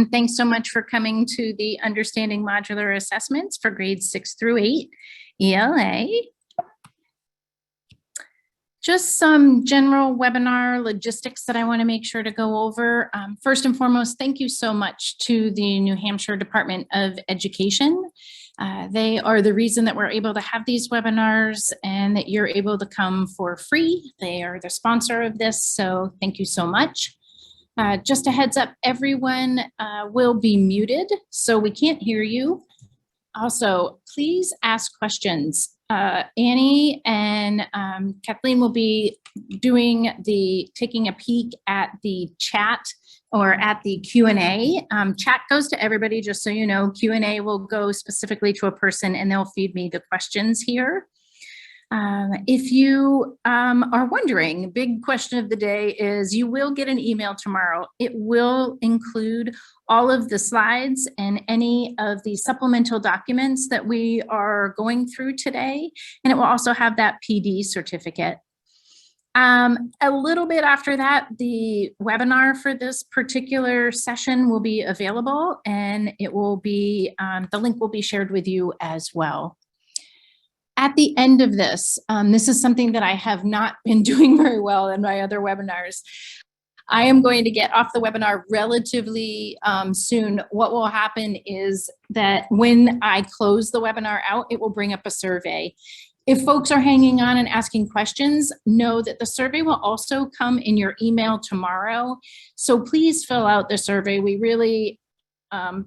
and thanks so much for coming to the Understanding Modular Assessments for grades 6 through 8, ELA. Just some general webinar logistics that I want to make sure to go over. First and foremost, thank you so much to the New Hampshire Department of Education. They are the reason that we're able to have these webinars and that you're able to come for free. They are the sponsor of this, so thank you so much. Just a heads up, everyone will be muted, so we can't hear you. Also, please ask questions. Annie and Kathleen will be taking a peek at the chat or at the Q&A. Chat goes to everybody, just so you know. Q&A will go specifically to a person and they'll feed me the questions here. If you are wondering, big question of the day is you will get an email tomorrow. It will include all of the slides and any of the supplemental documents that we are going through today. And it will also have that PD certificate. A little bit after that, the webinar for this particular session will be available, and it will be, the link will be shared with you as well. At the end of this, this is something that I have not been doing very well in my other webinars. I am going to get off the webinar relatively soon. What will happen is that when I close the webinar out, it will bring up a survey. If folks are hanging on and asking questions, know that the survey will also come in your email tomorrow. So please fill out the survey. We really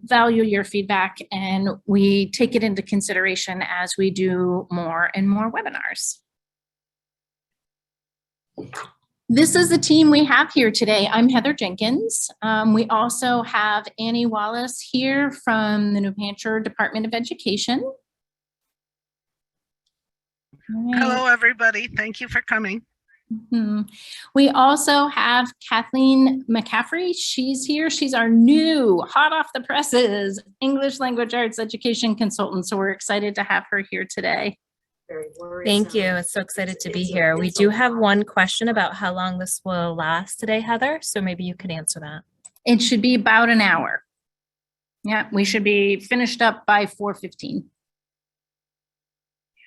value your feedback and we take it into consideration as we do more and more webinars. This is the team we have here today. I'm Heather Jenkins. We also have Annie Wallace here from the New Hampshire Department of Education. Right. Hello, everybody. Thank you for coming. We also have Kathleen McCaffrey. She's here. She's our new hot off the presses English language arts education consultant. So we're excited to have her here today. Thank you. It's so excited to be here. We do have one question about how long this will last today, Heather. So maybe you could answer that. It should be about an hour. Yeah, we should be finished up by 4:15.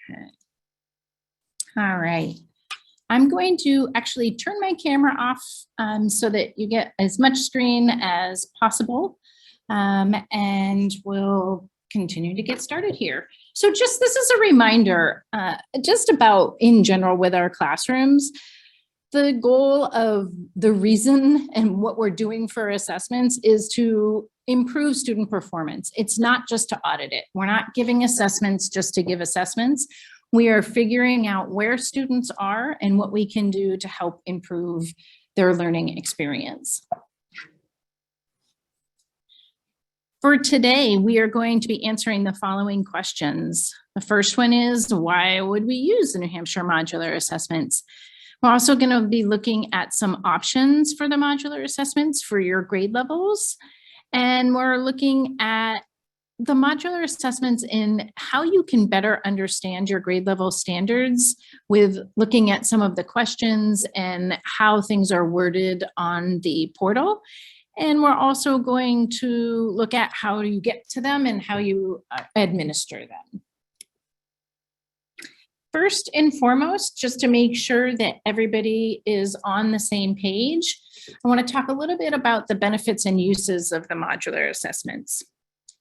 Okay. All right. I'm going to actually turn my camera off so that you get as much screen as possible, and we'll continue to get started here. So just this is a reminder just about in general with our classrooms, the goal of the reason and what we're doing for assessments is to improve student performance. It's not just to audit it. We're not giving assessments just to give assessments. We are figuring out where students are and what we can do to help improve their learning experience. For today, we are going to be answering the following questions. The first one is, why would we use the New Hampshire modular assessments? We're also going to be looking at some options for the modular assessments for your grade levels. And we're looking at the modular assessments in how you can better understand your grade level standards with looking at some of the questions and how things are worded on the portal. And we're also going to look at how you get to them and how you administer them. First and foremost, just to make sure that everybody is on the same page, I want to talk a little bit about the benefits and uses of the modular assessments.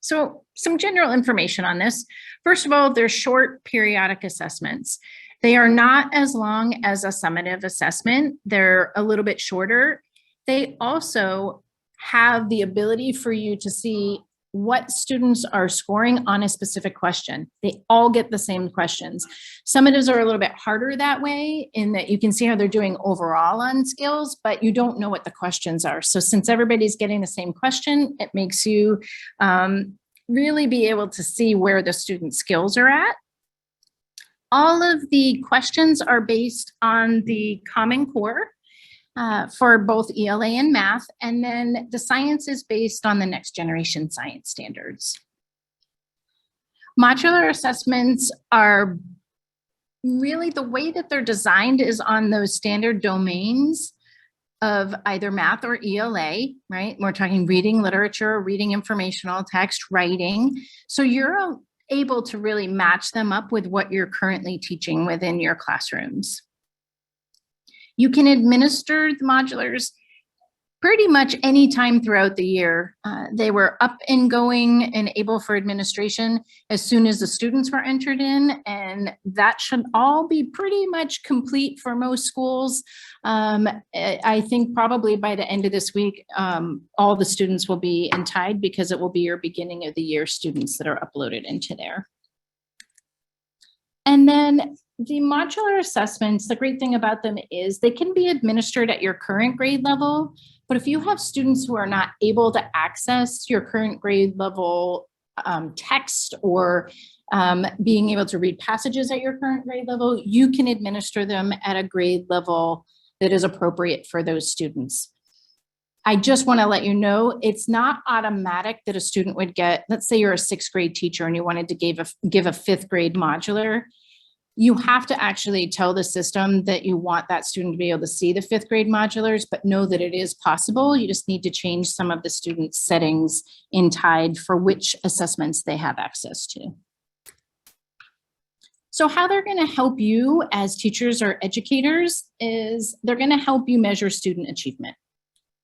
So some general information on this. First of all, they're short periodic assessments. They are not as long as a summative assessment. They're a little bit shorter. They also have the ability for you to see what students are scoring on a specific question. They all get the same questions. Summatives are a little bit harder that way in that you can see how they're doing overall on skills, but you don't know what the questions are. So since everybody's getting the same question, it makes you really be able to see where the student skills are at. All of the questions are based on the Common Core for both ELA and math, and then the science is based on the next generation science standards. Modular assessments are really the way that they're designed is on those standard domains of either math or ELA, right? We're talking reading, literature, reading informational text, writing. So you're able to really match them up with what you're currently teaching within your classrooms. You can administer the modulars pretty much any time throughout the year. They were up and going and able for administration as soon as the students were entered in, and that should all be pretty much complete for most schools. I think probably by the end of this week, all the students will be Untitled because it will be your beginning of the year students that are uploaded into there. And then the modular assessments, the great thing about them is they can be administered at your current grade level. But if you have students who are not able to access your current grade level text or being able to read passages at your current grade level, you can administer them at a grade level that is appropriate for those students. I just want to let you know, it's not automatic that a student would get, let's say you're a 6th grade teacher and you wanted to give a 5th grade modular. You have to actually tell the system that you want that student to be able to see the 5th grade modulars, but know that it is possible. You just need to change some of the students' settings in Tide for which assessments they have access to. So how they're going to help you as teachers or educators is they're going to help you measure student achievement,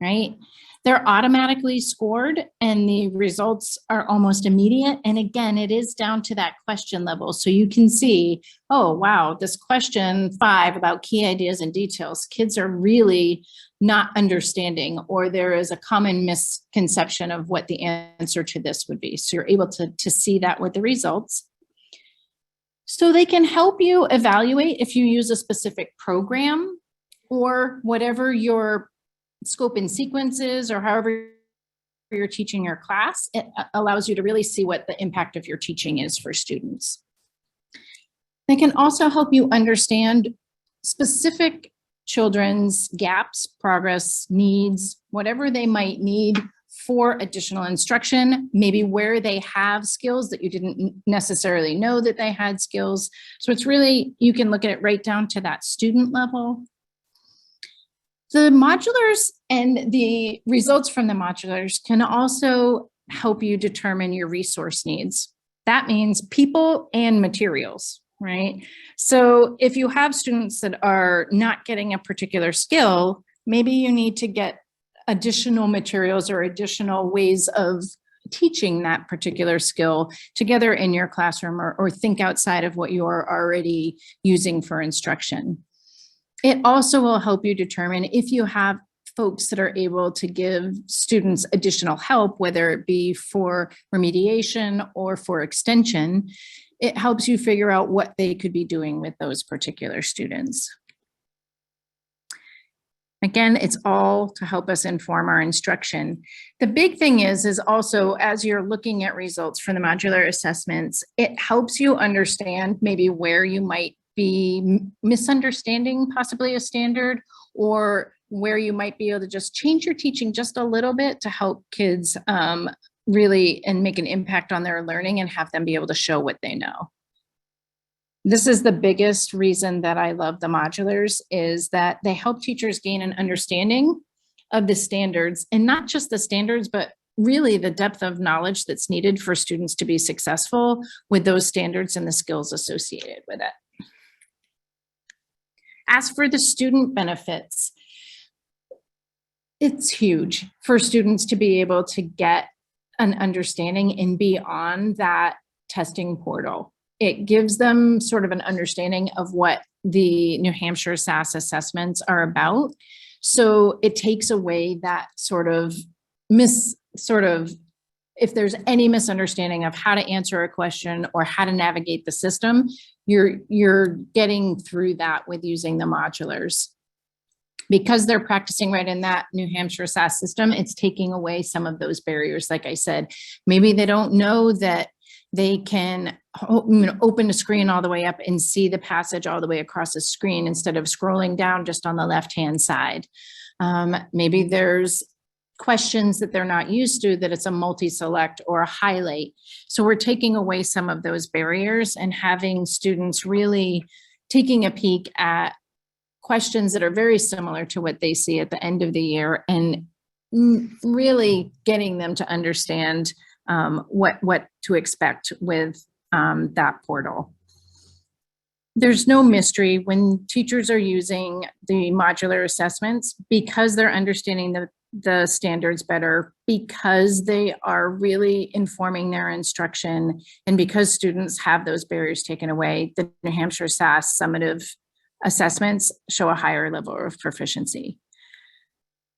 right? They're automatically scored and the results are almost immediate. And again, it is down to that question level. So you can see, oh, wow, this question 5 about key ideas and details, kids are really not understanding, or there is a common misconception of what the answer to this would be. So you're able to see that with the results. So they can help you evaluate if you use a specific program or whatever your scope and sequences or however you're teaching your class. It allows you to really see what the impact of your teaching is for students. They can also help you understand specific children's gaps, progress, needs, whatever they might need for additional instruction, maybe where they have skills that you didn't necessarily know that they had skills. So it's really, you can look at it right down to that student level. The modulars and the results from the modulars can also help you determine your resource needs. That means people and materials, right? So if you have students that are not getting a particular skill, maybe you need to get additional materials or additional ways of teaching that particular skill together in your classroom, or think outside of what you're already using for instruction. It also will help you determine if you have folks that are able to give students additional help, whether it be for remediation or for extension. It helps you figure out what they could be doing with those particular students. Again, it's all to help us inform our instruction. The big thing is also as you're looking at results for the modular assessments, it helps you understand maybe where you might be misunderstanding possibly a standard, or where you might be able to just change your teaching just a little bit to help kids really and make an impact on their learning and have them be able to show what they know. This is the biggest reason that I love the modulars, is that they help teachers gain an understanding of the standards, and not just the standards, but really the depth of knowledge that's needed for students to be successful with those standards and the skills associated with it. As for the student benefits, it's huge for students to be able to get an understanding and be on that testing portal. It gives them sort of an understanding of what the New Hampshire SAS assessments are about. So it takes away that if there's any misunderstanding of how to answer a question or how to navigate the system, you're getting through that with using the modulars. Because they're practicing right in that New Hampshire SAS system, it's taking away some of those barriers. Like I said, maybe they don't know that they can open the screen all the way up and see the passage all the way across the screen instead of scrolling down just on the left-hand side. Maybe there's questions that they're not used to, that it's a multi-select or a highlight. So we're taking away some of those barriers and having students really taking a peek at questions that are very similar to what they see at the end of the year, and really getting them to understand what to expect with that portal. There's no mystery when teachers are using the modular assessments, because they're understanding the standards better, because they are really informing their instruction, and because students have those barriers taken away. The New Hampshire SAS summative assessments show a higher level of proficiency.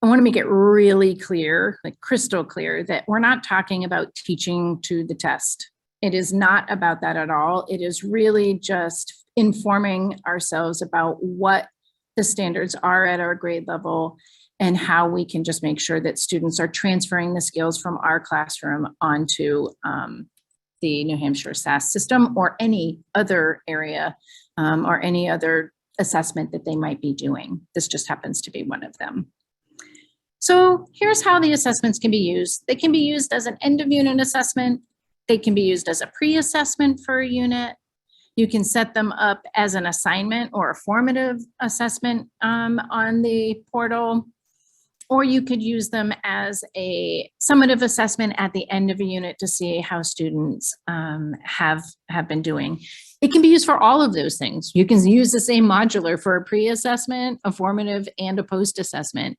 I want to make it really clear, like crystal clear, that we're not talking about teaching to the test. It is not about that at all. It is really just informing ourselves about what the standards are at our grade level, and how we can just make sure that students are transferring the skills from our classroom onto the New Hampshire SAS system, or any other area or any other assessment that they might be doing. This just happens to be one of them. So here's how the assessments can be used. They can be used as an end of unit assessment. They can be used as a pre-assessment for a unit. You can set them up as an assignment or a formative assessment on the portal, or you could use them as a summative assessment at the end of a unit to see how students have been doing. It can be used for all of those things. You can use the same modular for a pre-assessment, a formative, and a post-assessment,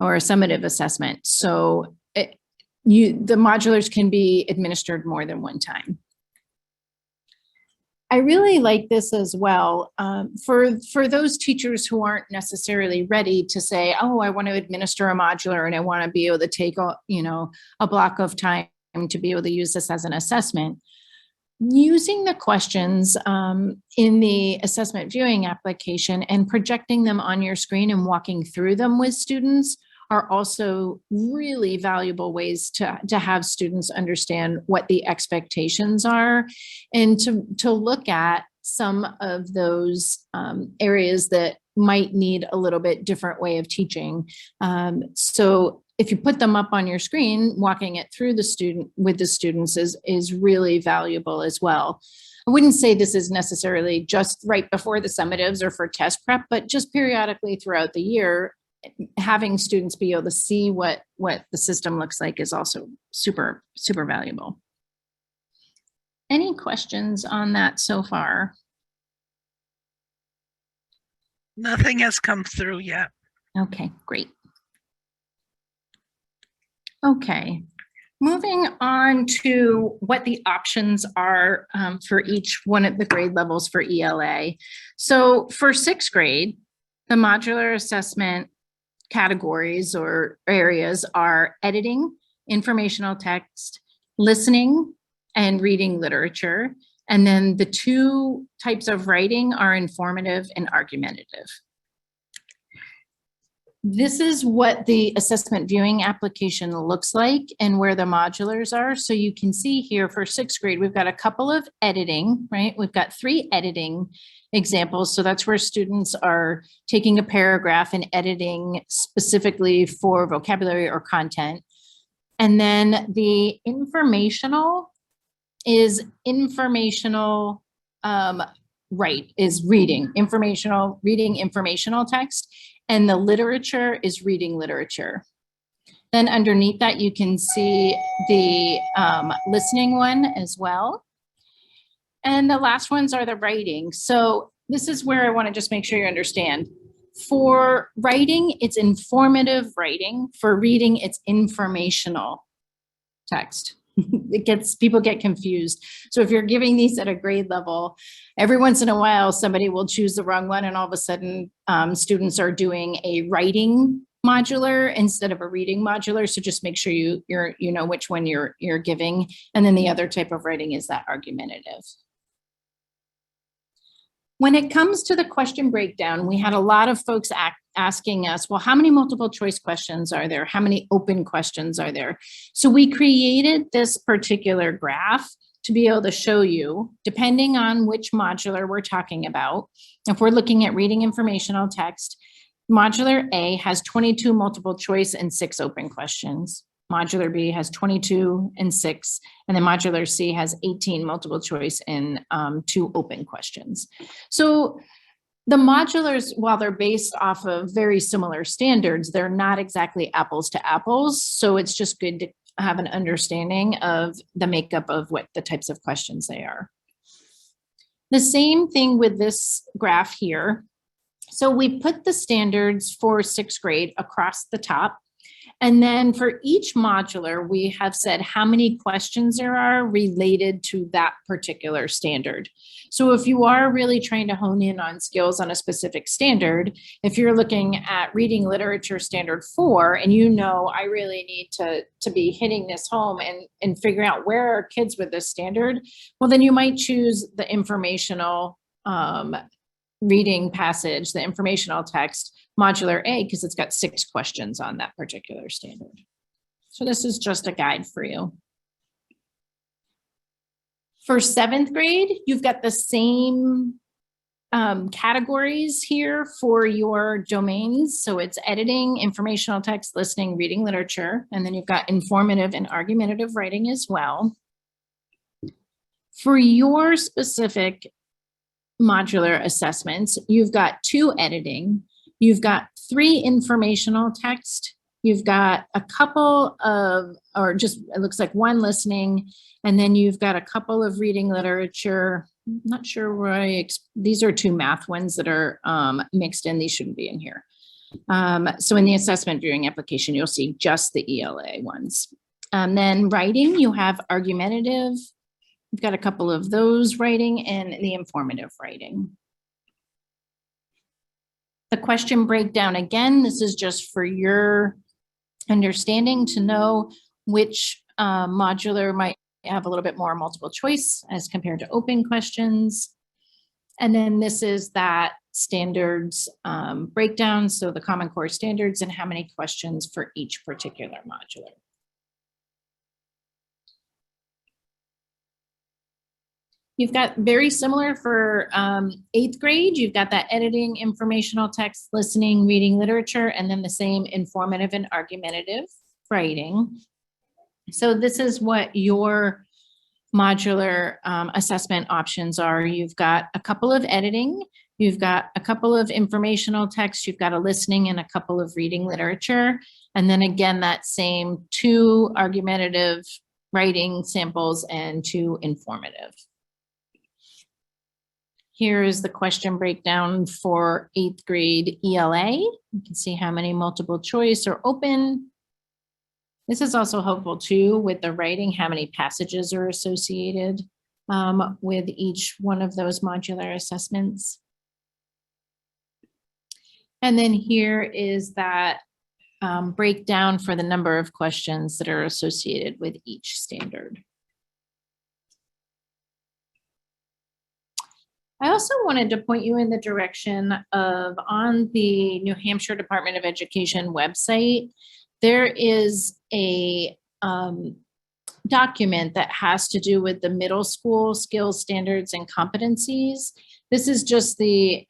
or a summative assessment. So the modulars can be administered more than one time. I really like this as well for those teachers who aren't necessarily ready to say, oh, I want to administer a modular and I want to be able to take a block of time to be able to use this as an assessment. Using the questions in the assessment viewing application and projecting them on your screen and walking through them with students are also really valuable ways to have students understand what the expectations are, and to look at some of those areas that might need a little bit different way of teaching. So if you put them up on your screen, walking it through with the students is really valuable as well. I wouldn't say this is necessarily just right before the summatives or for test prep, but just periodically throughout the year, having students be able to see what the system looks like is also super, super valuable. Any questions on that so far? Nothing has come through yet. Okay, great. Okay, moving on to what the options are for each one of the grade levels for ELA. So for 6th grade, the modular assessment categories or areas are editing, informational text, listening, and reading literature. And then the 2 types of writing are informative and argumentative. This is what the assessment viewing application looks like and where the modulars are. So you can see here for 6th grade, we've got a couple of editing, right? We've got 3 editing examples. So that's where students are taking a paragraph and editing specifically for vocabulary or content. And then the informational is informational, is reading informational text. And the literature is reading literature. Then underneath that, you can see the listening one as well. And the last ones are the writing. So this is where I want to just make sure you understand. For writing, it's informative writing. For reading, it's informational text. People get confused. So if you're giving these at a grade level, every once in a while, somebody will choose the wrong one, and all of a sudden students are doing a writing modular instead of a reading modular. So just make sure you know which one you're giving. And then the other type of writing is that argumentative. When it comes to the question breakdown, we had a lot of folks asking us, well, how many multiple choice questions are there? How many open questions are there? So we created this particular graph to be able to show you, depending on which modular we're talking about. If we're looking at reading informational text, modular A has 22 multiple choice and 6 open questions. Modular B has 22 and 6, and then modular C has 18 multiple choice and 2 open questions. So The modulars, while they're based off of very similar standards, they're not exactly apples to apples. So it's just good to have an understanding of the makeup of what the types of questions they are. The same thing with this graph here. So we put the standards for 6th grade across the top. And then for each modular, we have said how many questions there are related to that particular standard. So if you are really trying to hone in on skills on a specific standard, if you're looking at reading literature standard 4, and you know, I really need to be hitting this home and figuring out where are kids with this standard, well, then you might choose the informational reading passage, the informational text, modular A, because it's got 6 questions on that particular standard. So this is just a guide for you. For 7th grade, you've got the same categories here for your domains. So it's editing, informational text, listening, reading literature, and then you've got informative and argumentative writing as well. For your specific modular assessments, you've got 2 editing, you've got 3 informational text, you've got a couple of, or just, it looks like 1 listening, and then you've got a couple of reading literature. I'm not sure where these are 2 math ones that are mixed in. These shouldn't be in here. So in the assessment viewing application, you'll see just the ELA ones. Then writing, you have argumentative. We've got a couple of those writing and the informative writing. The question breakdown, again, this is just for your understanding to know which modular might have a little bit more multiple choice as compared to open questions. And then this is that standards breakdown. So the Common Core standards and how many questions for each particular modular. You've got very similar for 8th grade. You've got that editing, informational text, listening, reading literature, and then the same informative and argumentative writing. So this is what your modular assessment options are. You've got a couple of editing, you've got a couple of informational text, you've got a listening and a couple of reading literature. And then again, that same 2 argumentative writing samples and 2 informative. Here is the question breakdown for 8th grade ELA. You can see how many multiple choice or open. This is also helpful too with the writing, how many passages are associated with each one of those modular assessments. And then here is that breakdown for the number of questions that are associated with each standard. I also wanted to point you in the direction of, on the New Hampshire Department of Education website, there is a document that has to do with the middle school skills, standards, and competencies. This is just the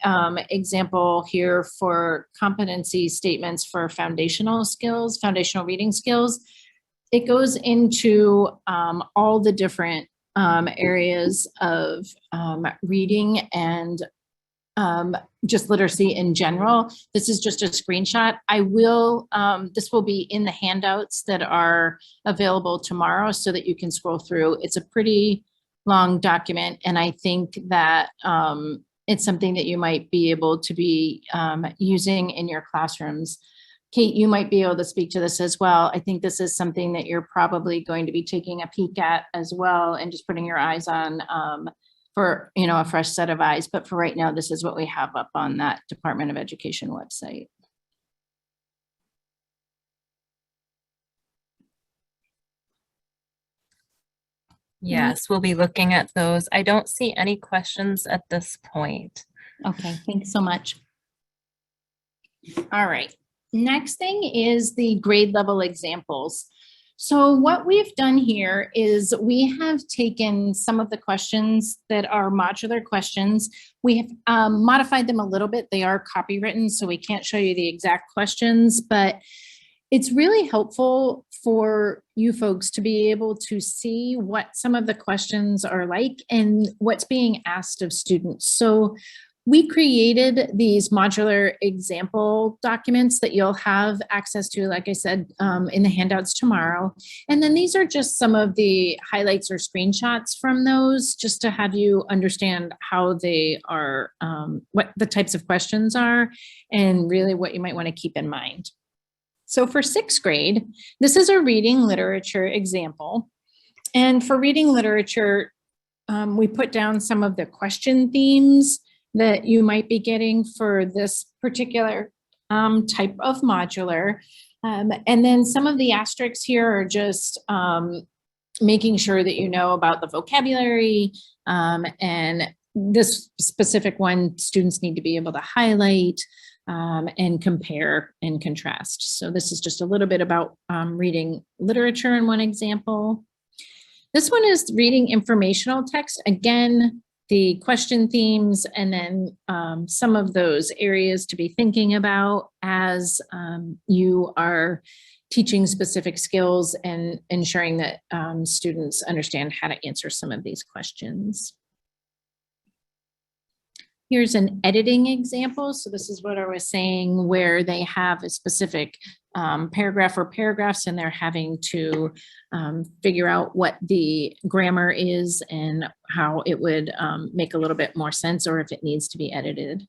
example here for competency statements for foundational skills, foundational reading skills. It goes into all the different areas of reading and just literacy in general. This is just a screenshot. I will, this will be in the handouts that are available tomorrow so that you can scroll through. It's a pretty long document, and I think that it's something that you might be able to be using in your classrooms. Kate, you might be able to speak to this as well. I think this is something that you're probably going to be taking a peek at as well and just putting your eyes on for, you know, a fresh set of eyes. But for right now, this is what we have up on that Department of Education website. Yes, we'll be looking at those. I don't see any questions at this point. Okay, thanks so much. All right. Next thing is the grade level examples. So what we've done here is we have taken some of the questions that are modular questions. We have modified them a little bit. They are copywritten, so we can't show you the exact questions, but it's really helpful for you folks to be able to see what some of the questions are like and what's being asked of students. So We created these modular example documents that you'll have access to, like I said, in the handouts tomorrow. And then these are just some of the highlights or screenshots from those, just to have you understand how they are, what the types of questions are, and really what you might want to keep in mind. So for 6th grade, this is a reading literature example. And for reading literature, we put down some of the question themes that you might be getting for this particular type of modular. And then some of the asterisks here are just making sure that you know about the vocabulary, and this specific one, students need to be able to highlight and compare and contrast. So this is just a little bit about reading literature in one example. This one is reading informational text. Again, the question themes, and then some of those areas to be thinking about as you are teaching specific skills and ensuring that students understand how to answer some of these questions. Here's an editing example. So this is what I was saying, where they have a specific paragraph or paragraphs, and they're having to figure out what the grammar is and how it would make a little bit more sense, or if it needs to be edited.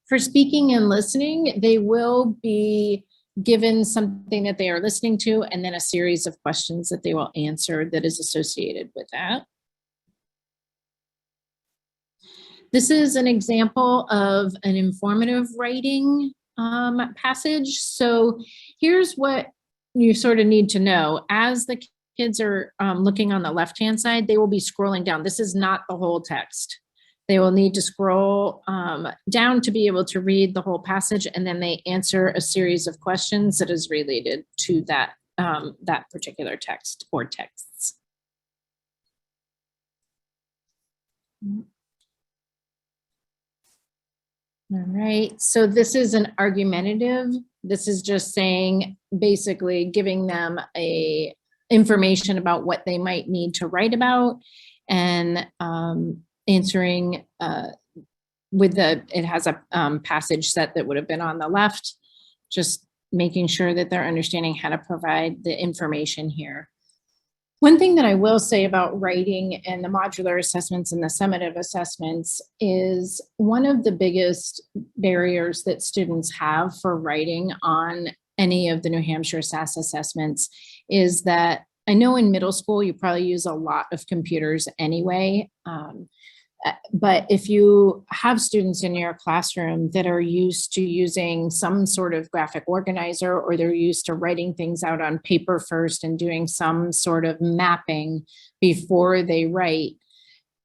For speaking and listening, they will be given something that they are listening to, and then a series of questions that they will answer that is associated with that. This is an example of an informative writing passage. So here's what you sort of need to know. As the kids are looking on the left-hand side, they will be scrolling down. This is not the whole text. They will need to scroll down to be able to read the whole passage, and then they answer a series of questions that is related to that, that particular text or texts. All right, so this is an argumentative. This is just saying, basically giving them a information about what they might need to write about, and answering with the, it has a passage set that would have been on the left, just making sure that they're understanding how to provide the information here. One thing that I will say about writing and the modular assessments and the summative assessments is one of the biggest barriers that students have for writing on any of the New Hampshire SAS assessments is that, I know in middle school you probably use a lot of computers anyway, but if you have students in your classroom that are used to using some sort of graphic organizer, or they're used to writing things out on paper first and doing some sort of mapping before they write,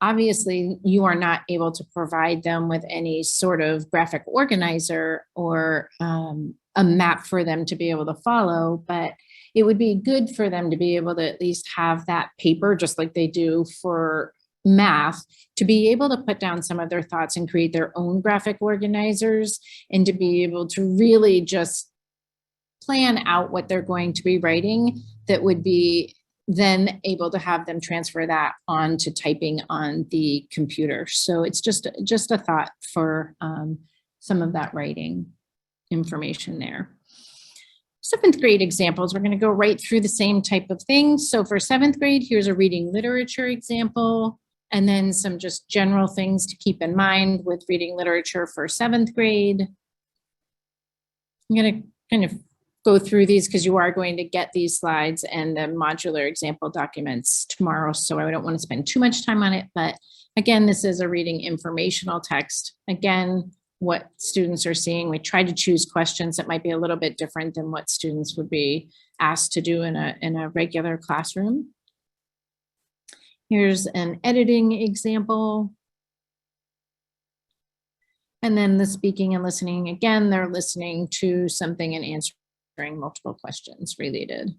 obviously you are not able to provide them with any sort of graphic organizer or a map for them to be able to follow, but it would be good for them to be able to at least have that paper, just like they do for math, to be able to put down some of their thoughts and create their own graphic organizers, and to be able to really just plan out what they're going to be writing that would be then able to have them transfer that on to typing on the computer. So it's just a thought for some of that writing information there. 7th grade examples, we're going to go right through the same type of thing. So for 7th grade, here's a reading literature example, and then some just general things to keep in mind with reading literature for 7th grade. I'm going to kind of go through these because you are going to get these slides and the modular example documents tomorrow, so I don't want to spend too much time on it. But again, this is a reading informational text. Again, what students are seeing, we try to choose questions that might be a little bit different than what students would be asked to do in a regular classroom. Here's an editing example. And then the speaking and listening, again, they're listening to something and answering multiple questions related.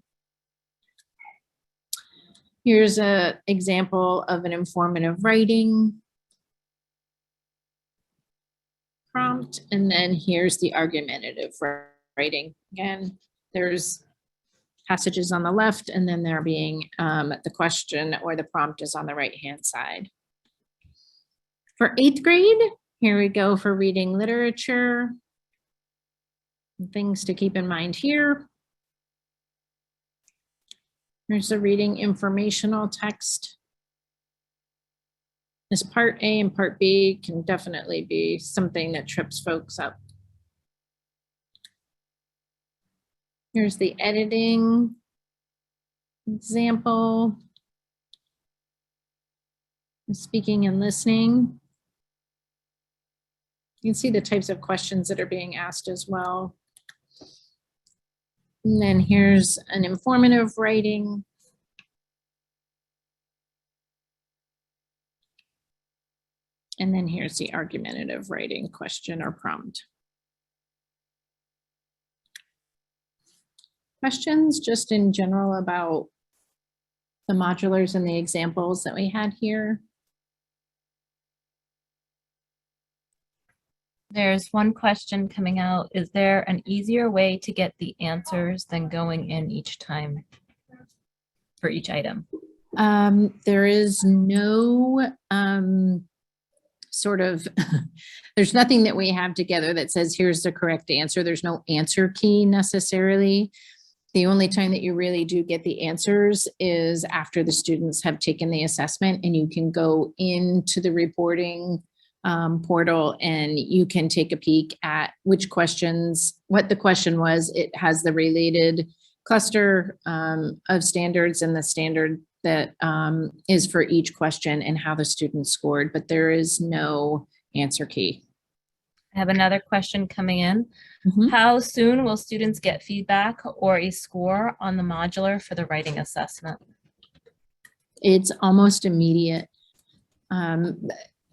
Here's an example of an informative writing prompt, and then here's the argumentative writing. Again, there's passages on the left, and then there being the question or the prompt is on the right-hand side. For 8th grade, here we go for reading literature. Things to keep in mind here. Here's the reading informational text. This part A and part B can definitely be something that trips folks up. Here's the editing example. Speaking and listening. You can see the types of questions that are being asked as well. And then here's an informative writing. And then here's the argumentative writing question or prompt. Questions just in general about the modulars and the examples that we had here? There's one question coming out. Is there an easier way to get the answers than going in each time for each item? There is no sort of, there's nothing that we have together that says, here's the correct answer. There's no answer key necessarily. The only time that you really do get the answers is after the students have taken the assessment, and you can go into the reporting portal and you can take a peek at which questions, what the question was. It has the related cluster of standards and the standard that is for each question and how the student scored, but there is no answer key. I have another question coming in. Mhm. How soon will students get feedback or a score on the modular for the writing assessment? It's almost immediate.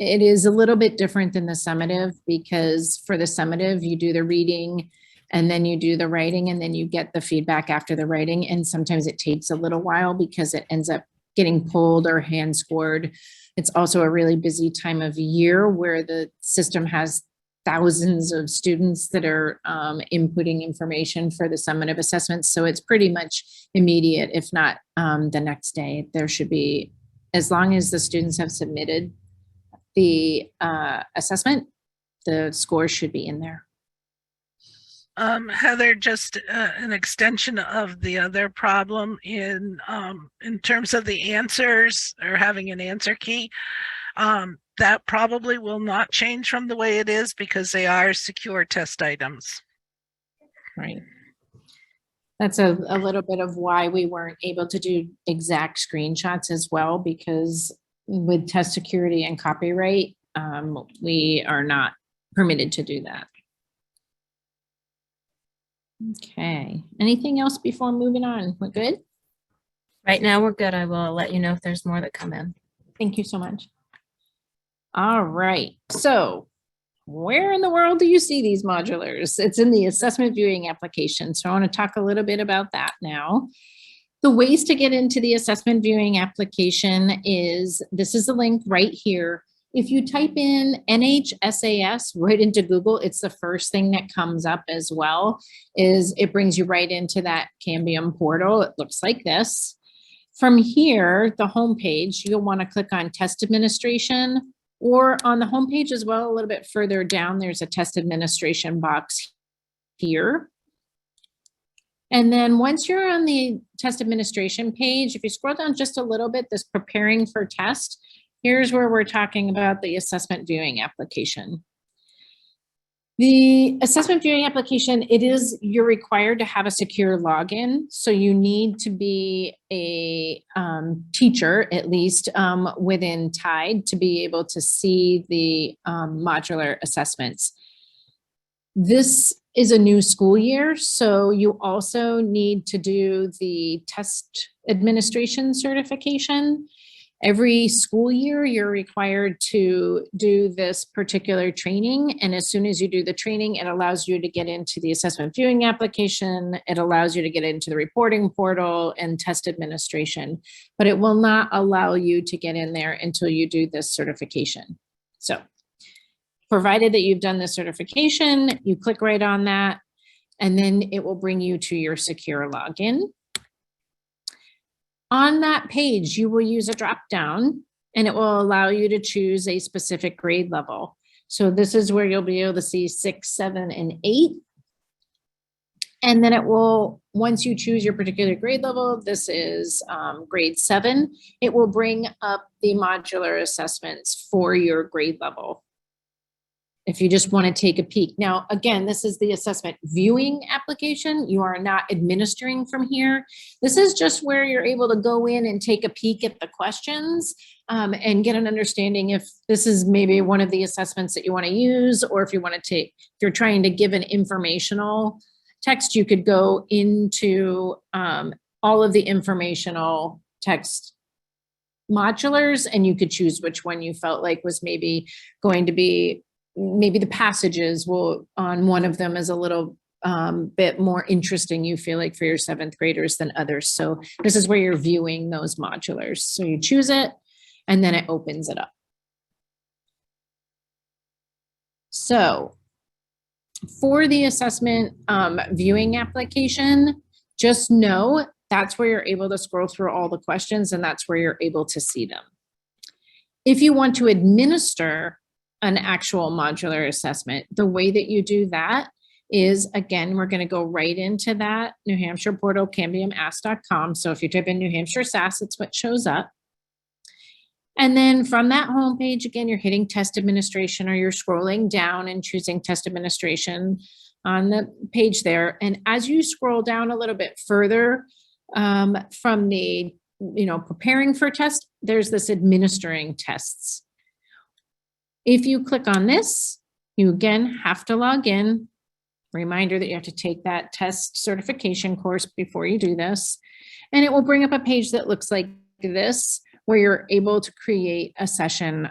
It is a little bit different than the summative, because for the summative, you do the reading and then you do the writing and then you get the feedback after the writing. And sometimes it takes a little while because it ends up getting pulled or hand scored. It's also a really busy time of year where the system has thousands of students that are inputting information for the summative assessments. So it's pretty much immediate, if not the next day. There should be, as long as the students have submitted the assessment, the scores should be in there. Heather, just an extension of the other problem in terms of the answers or having an answer key. That probably will not change from the way it is because they are secure test items. Right. That's a little bit of why we weren't able to do exact screenshots as well, because with test security and copyright, we are not permitted to do that. Okay, anything else before moving on? We're good? Right now we're good. I will let you know if there's more that come in. Thank you so much. All right, so where in the world do you see these modulars? It's in the assessment viewing application. So I want to talk a little bit about that now. The ways to get into the assessment viewing application is, this is the link right here. If you type in NHSAS right into Google, it's the first thing that comes up as well. Is it brings you right into that Cambium portal. It looks like this. From here, the home page, you'll want to click on test administration, or on the home page as well, a little bit further down, there's a test administration box here. And then once you're on the test administration page, if you scroll down just a little bit, this preparing for test, here's where we're talking about the assessment viewing application. The assessment viewing application, you're required to have a secure login. So you need to be a teacher, at least within TIDE, to be able to see the modular assessments. This is a new school year, so you also need to do the test administration certification. Every school year, you're required to do this particular training. And as soon as you do the training, it allows you to get into the assessment viewing application. It allows you to get into the reporting portal and test administration, but it will not allow you to get in there until you do this certification. So provided that you've done the certification, you click right on that, and then it will bring you to your secure login. On that page, you will use a drop down and it will allow you to choose a specific grade level. So this is where you'll be able to see 6, 7, and 8. And then it will, once you choose your particular grade level, this is grade 7, it will bring up the modular assessments for your grade level, if you just want to take a peek. Now, again, this is the assessment viewing application. You are not administering from here. This is just where you're able to go in and take a peek at the questions and get an understanding if this is maybe one of the assessments that you want to use, or if you want to take, if you're trying to give an informational text, you could go into all of the informational text modulars, and you could choose which one you felt like was maybe going to be, maybe the passages will on one of them is a little bit more interesting, you feel like, for your 7th graders than others. So this is where you're viewing those modulars. So you choose it and then it opens it up. So for the assessment viewing application, just know that's where you're able to scroll through all the questions, and that's where you're able to see them. If you want to administer an actual modular assessment, the way that you do that is, again, we're going to go right into that New Hampshire portal, cambiumask.com. So if you type in New Hampshire SAS, it's what shows up. And then from that homepage, again, you're hitting test administration, or you're scrolling down and choosing test administration on the page there. And as you scroll down a little bit further from the, preparing for test, there's this administering tests. If you click on this, you again have to log in. Reminder that you have to take that test certification course before you do this. And it will bring up a page that looks like this, where you're able to create a session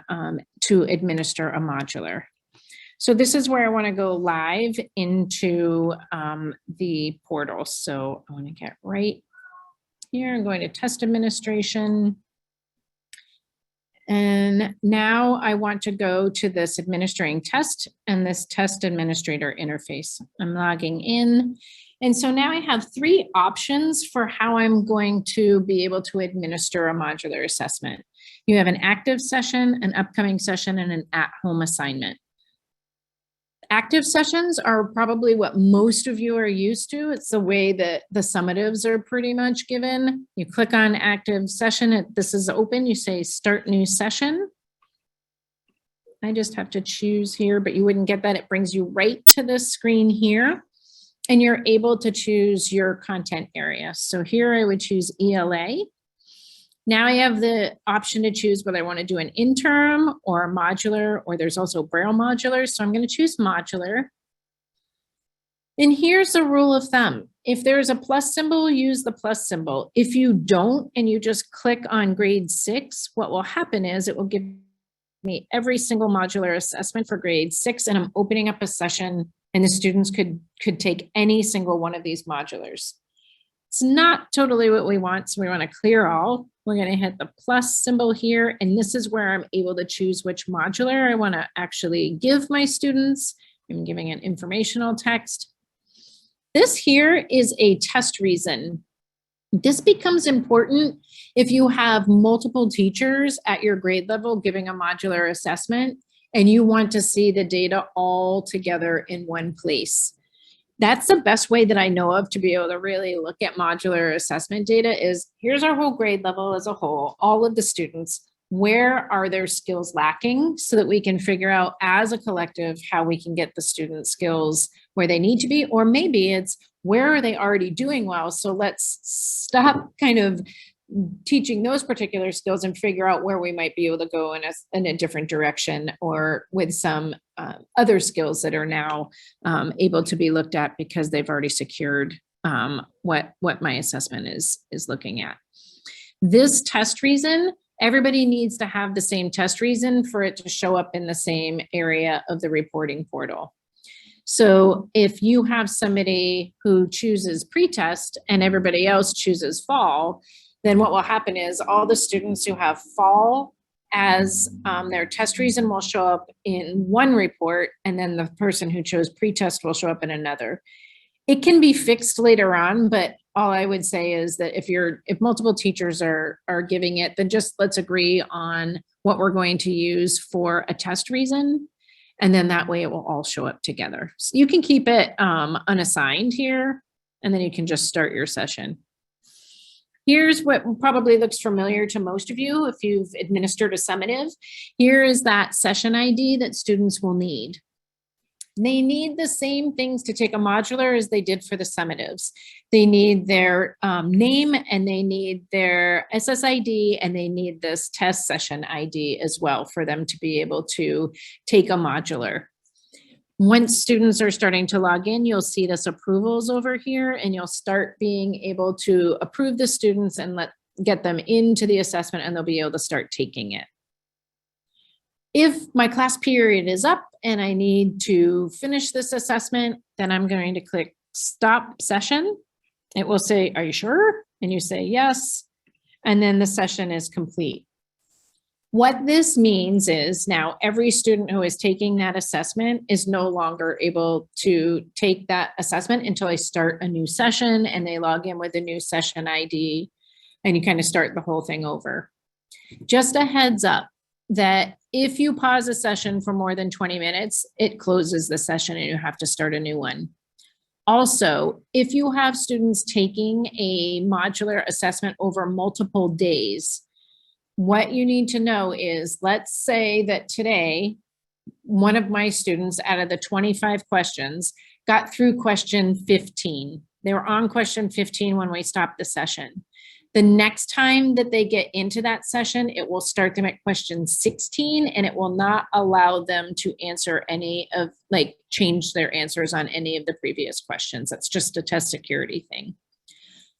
to administer a modular. So this is where I want to go live into the portal. So I want to get right here. I'm going to test administration. And now I want to go to this administering test and this test administrator interface. I'm logging in. And so now I have 3 options for how I'm going to be able to administer a modular assessment. You have an active session, an upcoming session, and an at-home assignment. Active sessions are probably what most of you are used to. It's the way that the summatives are pretty much given. You click on active session, this is open, you say start new session. I just have to choose here, but you wouldn't get that. It brings you right to this screen here, and you're able to choose your content area. So here I would choose ELA. Now I have the option to choose whether I want to do an interim or a modular, or there's also Braille modular. So I'm going to choose modular. And here's the rule of thumb. If there's a plus symbol, use the plus symbol. If you don't, and you just click on grade 6, what will happen is it will give me every single modular assessment for grade 6, and I'm opening up a session, and the students could take any single one of these modulars. It's not totally what we want, so we want to clear all. We're going to hit the plus symbol here, and this is where I'm able to choose which modular I want to actually give my students. I'm giving an informational text. This here is a test reason. This becomes important if you have multiple teachers at your grade level giving a modular assessment, and you want to see the data all together in one place. That's the best way that I know of to be able to really look at modular assessment data is, here's our whole grade level as a whole, all of the students, where are their skills lacking, so that we can figure out as a collective how we can get the student skills where they need to be, or maybe it's where are they already doing well, so let's stop kind of teaching those particular skills and figure out where we might be able to go in a different direction, or with some other skills that are now able to be looked at because they've already secured what my assessment is looking at. This test reason, everybody needs to have the same test reason for it to show up in the same area of the reporting portal. So if you have somebody who chooses pre-test and everybody else chooses fall, then what will happen is all the students who have fall as their test reason will show up in one report, and then the person who chose pre-test will show up in another. It can be fixed later on, but all I would say is that if multiple teachers are giving it, then just let's agree on what we're going to use for a test reason. And then that way it will all show up together. So you can keep it unassigned here, and then you can just start your session. Here's what probably looks familiar to most of you if you've administered a summative. Here is that session ID that students will need. They need the same things to take a modular as they did for the summatives. They need their name, and they need their SSID, and they need this test session ID as well for them to be able to take a modular. Once students are starting to log in, you'll see this approvals over here, and you'll start being able to approve the students and get them into the assessment, and they'll be able to start taking it. If my class period is up and I need to finish this assessment, then I'm going to click stop session. It will say, are you sure? And you say yes, and then the session is complete. What this means is now every student who is taking that assessment is no longer able to take that assessment until I start a new session and they log in with a new session ID, and you kind of start the whole thing over. Just a heads up that if you pause a session for more than 20 minutes, it closes the session and you have to start a new one. Also, if you have students taking a modular assessment over multiple days, what you need to know is, let's say that today, one of my students out of the 25 questions got through question 15. They were on question 15 when we stopped the session. The next time that they get into that session, it will start them at question 16, and it will not allow them to answer any of, change their answers on any of the previous questions. That's just a test security thing.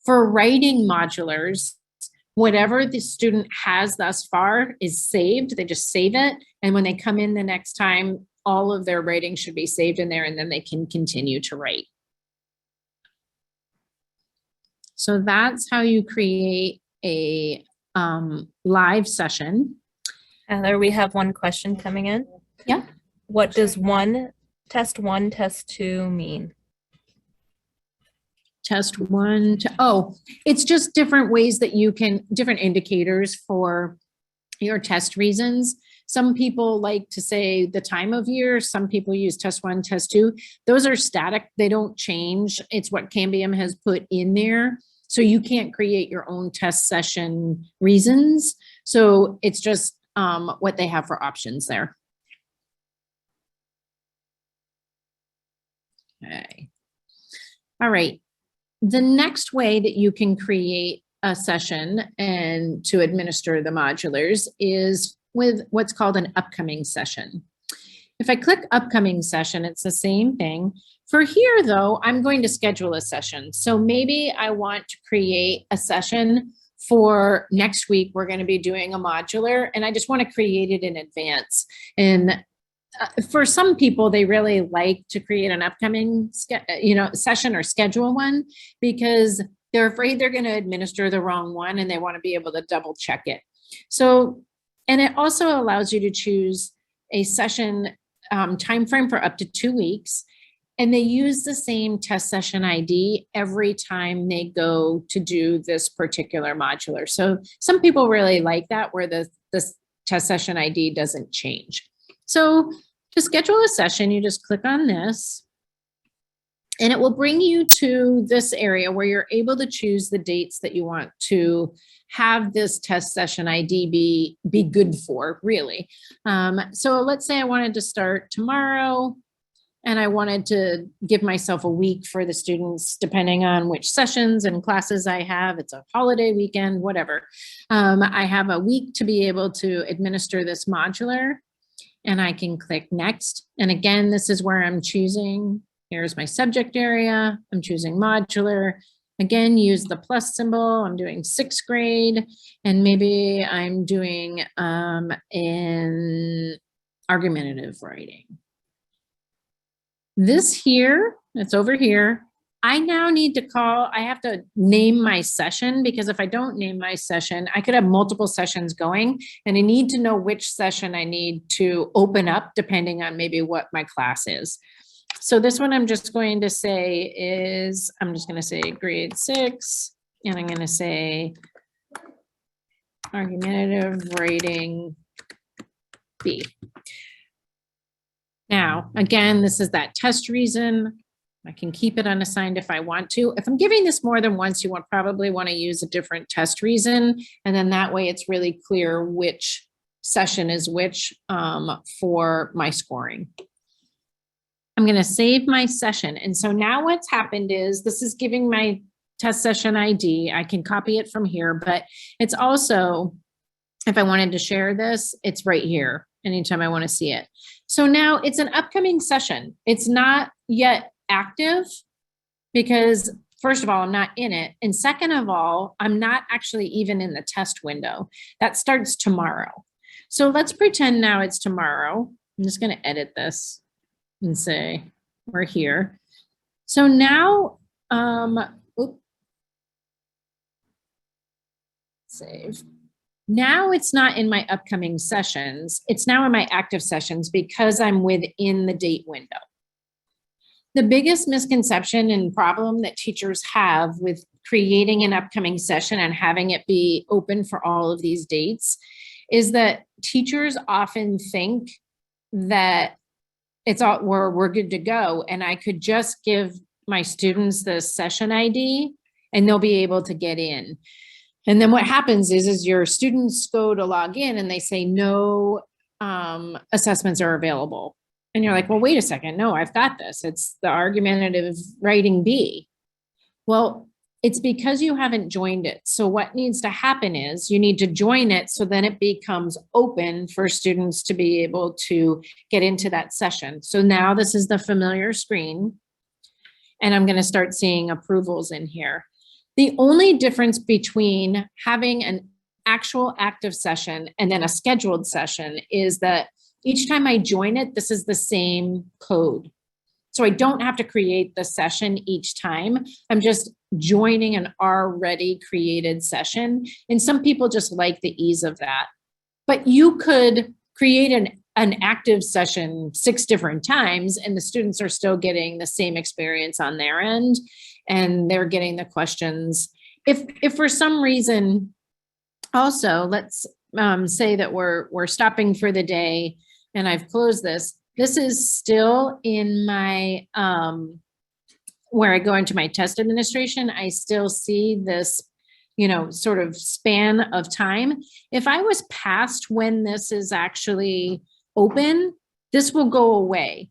For writing modulars, whatever the student has thus far is saved. They just save it. And when they come in the next time, all of their writing should be saved in there, and then they can continue to write. So that's how you create a live session. Heather, we have one question coming in. Yeah. What does test 1, test 2 mean? Test 1, it's just different ways that you can, different indicators for your test reasons. Some people like to say the time of year. Some people use test 1, test 2. Those are static. They don't change. It's what Cambium has put in there. So you can't create your own test session reasons. So it's just what they have for options there. Okay. All right. The next way that you can create a session and to administer the modulars is with what's called an upcoming session. If I click upcoming session, it's the same thing. For here though, I'm going to schedule a session. So maybe I want to create a session for next week. We're going to be doing a modular, and I just want to create it in advance. And for some people, they really like to create an upcoming session or schedule one, because they're afraid they're going to administer the wrong one and they want to be able to double check it. So, and it also allows you to choose a session time frame for up to 2 weeks. And they use the same test session ID every time they go to do this particular modular. So some people really like that, where this test session ID doesn't change. So to schedule a session, you just click on this, and it will bring you to this area where you're able to choose the dates that you want to have this test session ID be good for, really. So let's say I wanted to start tomorrow, and I wanted to give myself a week for the students, depending on which sessions and classes I have. It's a holiday weekend, whatever. I have a week to be able to administer this modular, and I can click next. And again, this is where I'm choosing, here's my subject area. I'm choosing modular. Again, use the plus symbol. I'm doing 6th grade, and maybe I'm doing in argumentative writing. This here, it's over here. I now need to I have to name my session, because if I don't name my session, I could have multiple sessions going, and I need to know which session I need to open up depending on maybe what my class is. So this one I'm just going to say is, I'm just going to say grade 6, and I'm going to say argumentative writing B. Now, again, this is that test reason. I can keep it unassigned if I want to. If I'm giving this more than once, you probably want to use a different test reason. And then that way it's really clear which session is which for my scoring. I'm going to save my session. And so now what's happened is this is giving my test session ID. I can copy it from here, but it's also, if I wanted to share this, it's right here anytime I want to see it. So now it's an upcoming session. It's not yet active because first of all, I'm not in it. And second of all, I'm not actually even in the test window. That starts tomorrow. So let's pretend now it's tomorrow. I'm just going to edit this and say we're here. So now, save. Now it's not in my upcoming sessions. It's now in my active sessions because I'm within the date window. The biggest misconception and problem that teachers have with creating an upcoming session and having it be open for all of these dates is that teachers often think that it's all, we're good to go. And I could just give my students the session ID and they'll be able to get in. And then what happens is your students go to log in and they say no assessments are available. And you're like, well, wait a second. No, I've got this. It's the argumentative writing B. Well, it's because you haven't joined it. So what needs to happen is you need to join it so then it becomes open for students to be able to get into that session. So now this is the familiar screen and I'm going to start seeing approvals in here. The only difference between having an actual active session and then a scheduled session is that each time I join it, this is the same code. So I don't have to create the session each time. I'm just joining an already created session. And some people just like the ease of that. But you could create an active session 6 different times and the students are still getting the same experience on their end and they're getting the questions. If for some reason, also, let's say that we're stopping for the day and I've closed this. This is still in my, where I go into my test administration, I still see this, sort of span of time. If I was past when this is actually open, this will go away.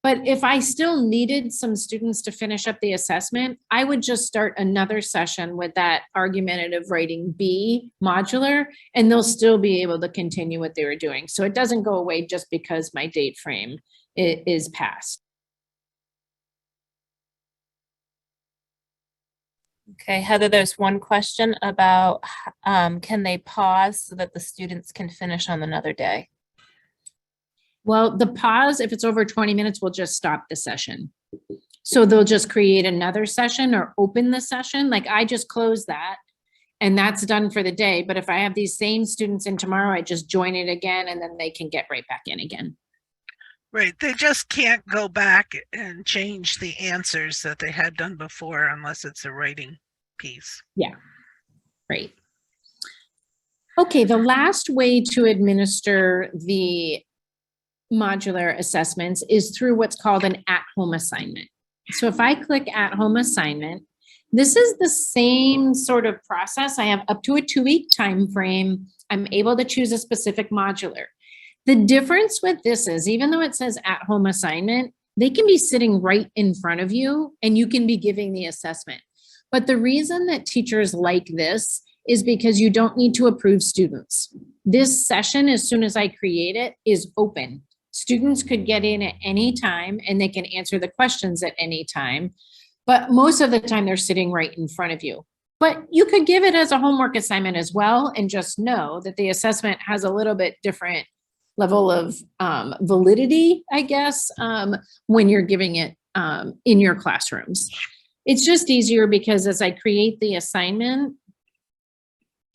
But if I still needed some students to finish up the assessment, I would just start another session with that argumentative writing B modular, and they'll still be able to continue what they were doing. So it doesn't go away just because my date frame is passed. Okay, Heather, there's one question about can they pause so that the students can finish on another day? Well, the pause, if it's over 20 minutes, will just stop the session. So they'll just create another session or open the session. Like I just closed that and that's done for the day. But if I have these same students in tomorrow, I just join it again and then they can get right back in again. Right. They just can't go back and change the answers that they had done before unless it's a writing piece. Yeah, right. Okay, the last way to administer the modular assessments is through what's called an at-home assignment. So if I click at-home assignment, this is the same sort of process. I have up to a 2-week time frame. I'm able to choose a specific modular. The difference with this is, even though it says at-home assignment, they can be sitting right in front of you and you can be giving the assessment. But the reason that teachers like this is because you don't need to approve students. This session, as soon as I create it, is open. Students could get in at any time and they can answer the questions at any time. But most of the time they're sitting right in front of you. But you could give it as a homework assignment as well and just know that the assessment has a little bit different level of validity, I guess, when you're giving it in your classrooms. It's just easier because as I create the assignment,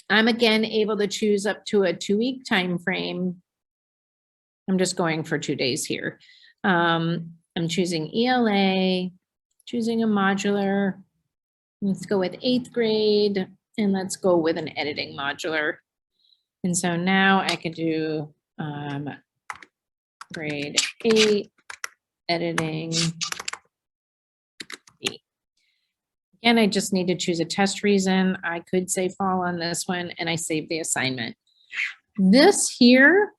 I'm again able to choose up to a 2-week time frame. I'm just going for 2 days here. And I'm choosing ELA, choosing a modular. Let's go with 8th grade, and let's go with an editing modular. And so now I could do grade 8, editing B. Again, I just need to choose a test reason. I could say fall on this one, and I save the assignment. This here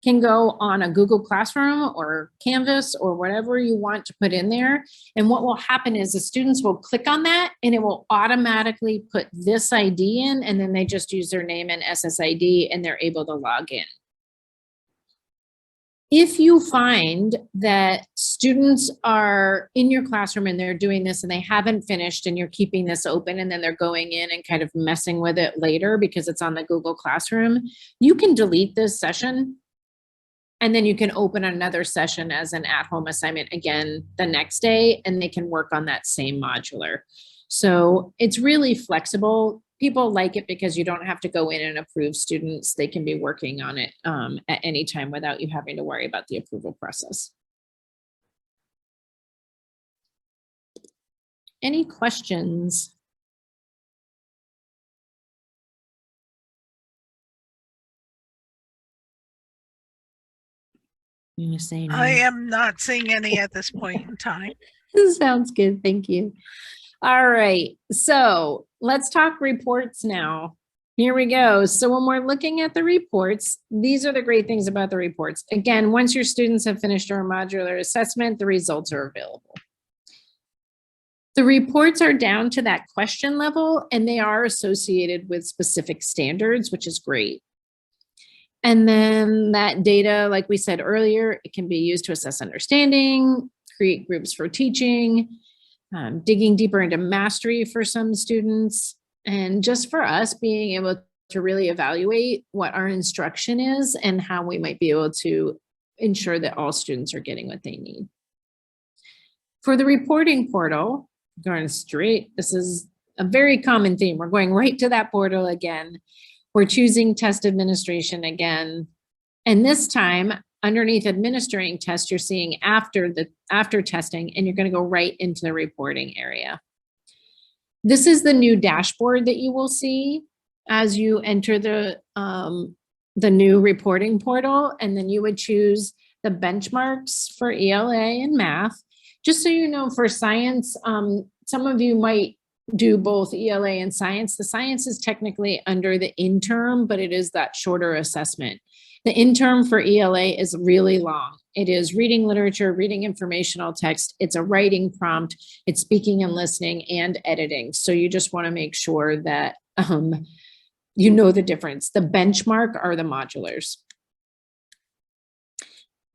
can go on a Google Classroom or Canvas or whatever you want to put in there. And what will happen is the students will click on that and it will automatically put this ID in, and then they just use their name and SSID and they're able to log in. If you find that students are in your classroom and they're doing this and they haven't finished and you're keeping this open and then they're going in and kind of messing with it later because it's on the Google Classroom, you can delete this session and then you can open another session as an at-home assignment again the next day, and they can work on that same modular. So it's really flexible. People like it because you don't have to go in and approve students. They can be working on it at any time without you having to worry about the approval process. Any questions? You gonna say no? I am not seeing any at this point in time. Sounds good. Thank you. All right. So let's talk reports now. Here we go. So when we're looking at the reports, these are the great things about the reports. Again, once your students have finished our modular assessment, the results are available. The reports are down to that question level, and they are associated with specific standards, which is great. And then that data, like we said earlier, it can be used to assess understanding, create groups for teaching, digging deeper into mastery for some students, and just for us being able to really evaluate what our instruction is and how we might be able to ensure that all students are getting what they need. For the reporting portal, going straight, this is a very common theme. We're going right to that portal again. We're choosing test administration again. And this time, underneath administering tests, you're seeing after testing, and you're going to go right into the reporting area. This is the new dashboard that you will see as you enter the new reporting portal, and then you would choose the benchmarks for ELA and math. Just so you know, for science, some of you might do both ELA and science. The science is technically under the interim, but it is that shorter assessment. The interim for ELA is really long. It is reading literature, reading informational text. It's a writing prompt. It's speaking and listening and editing. So you just want to make sure that you know the difference. The benchmark are the modulars.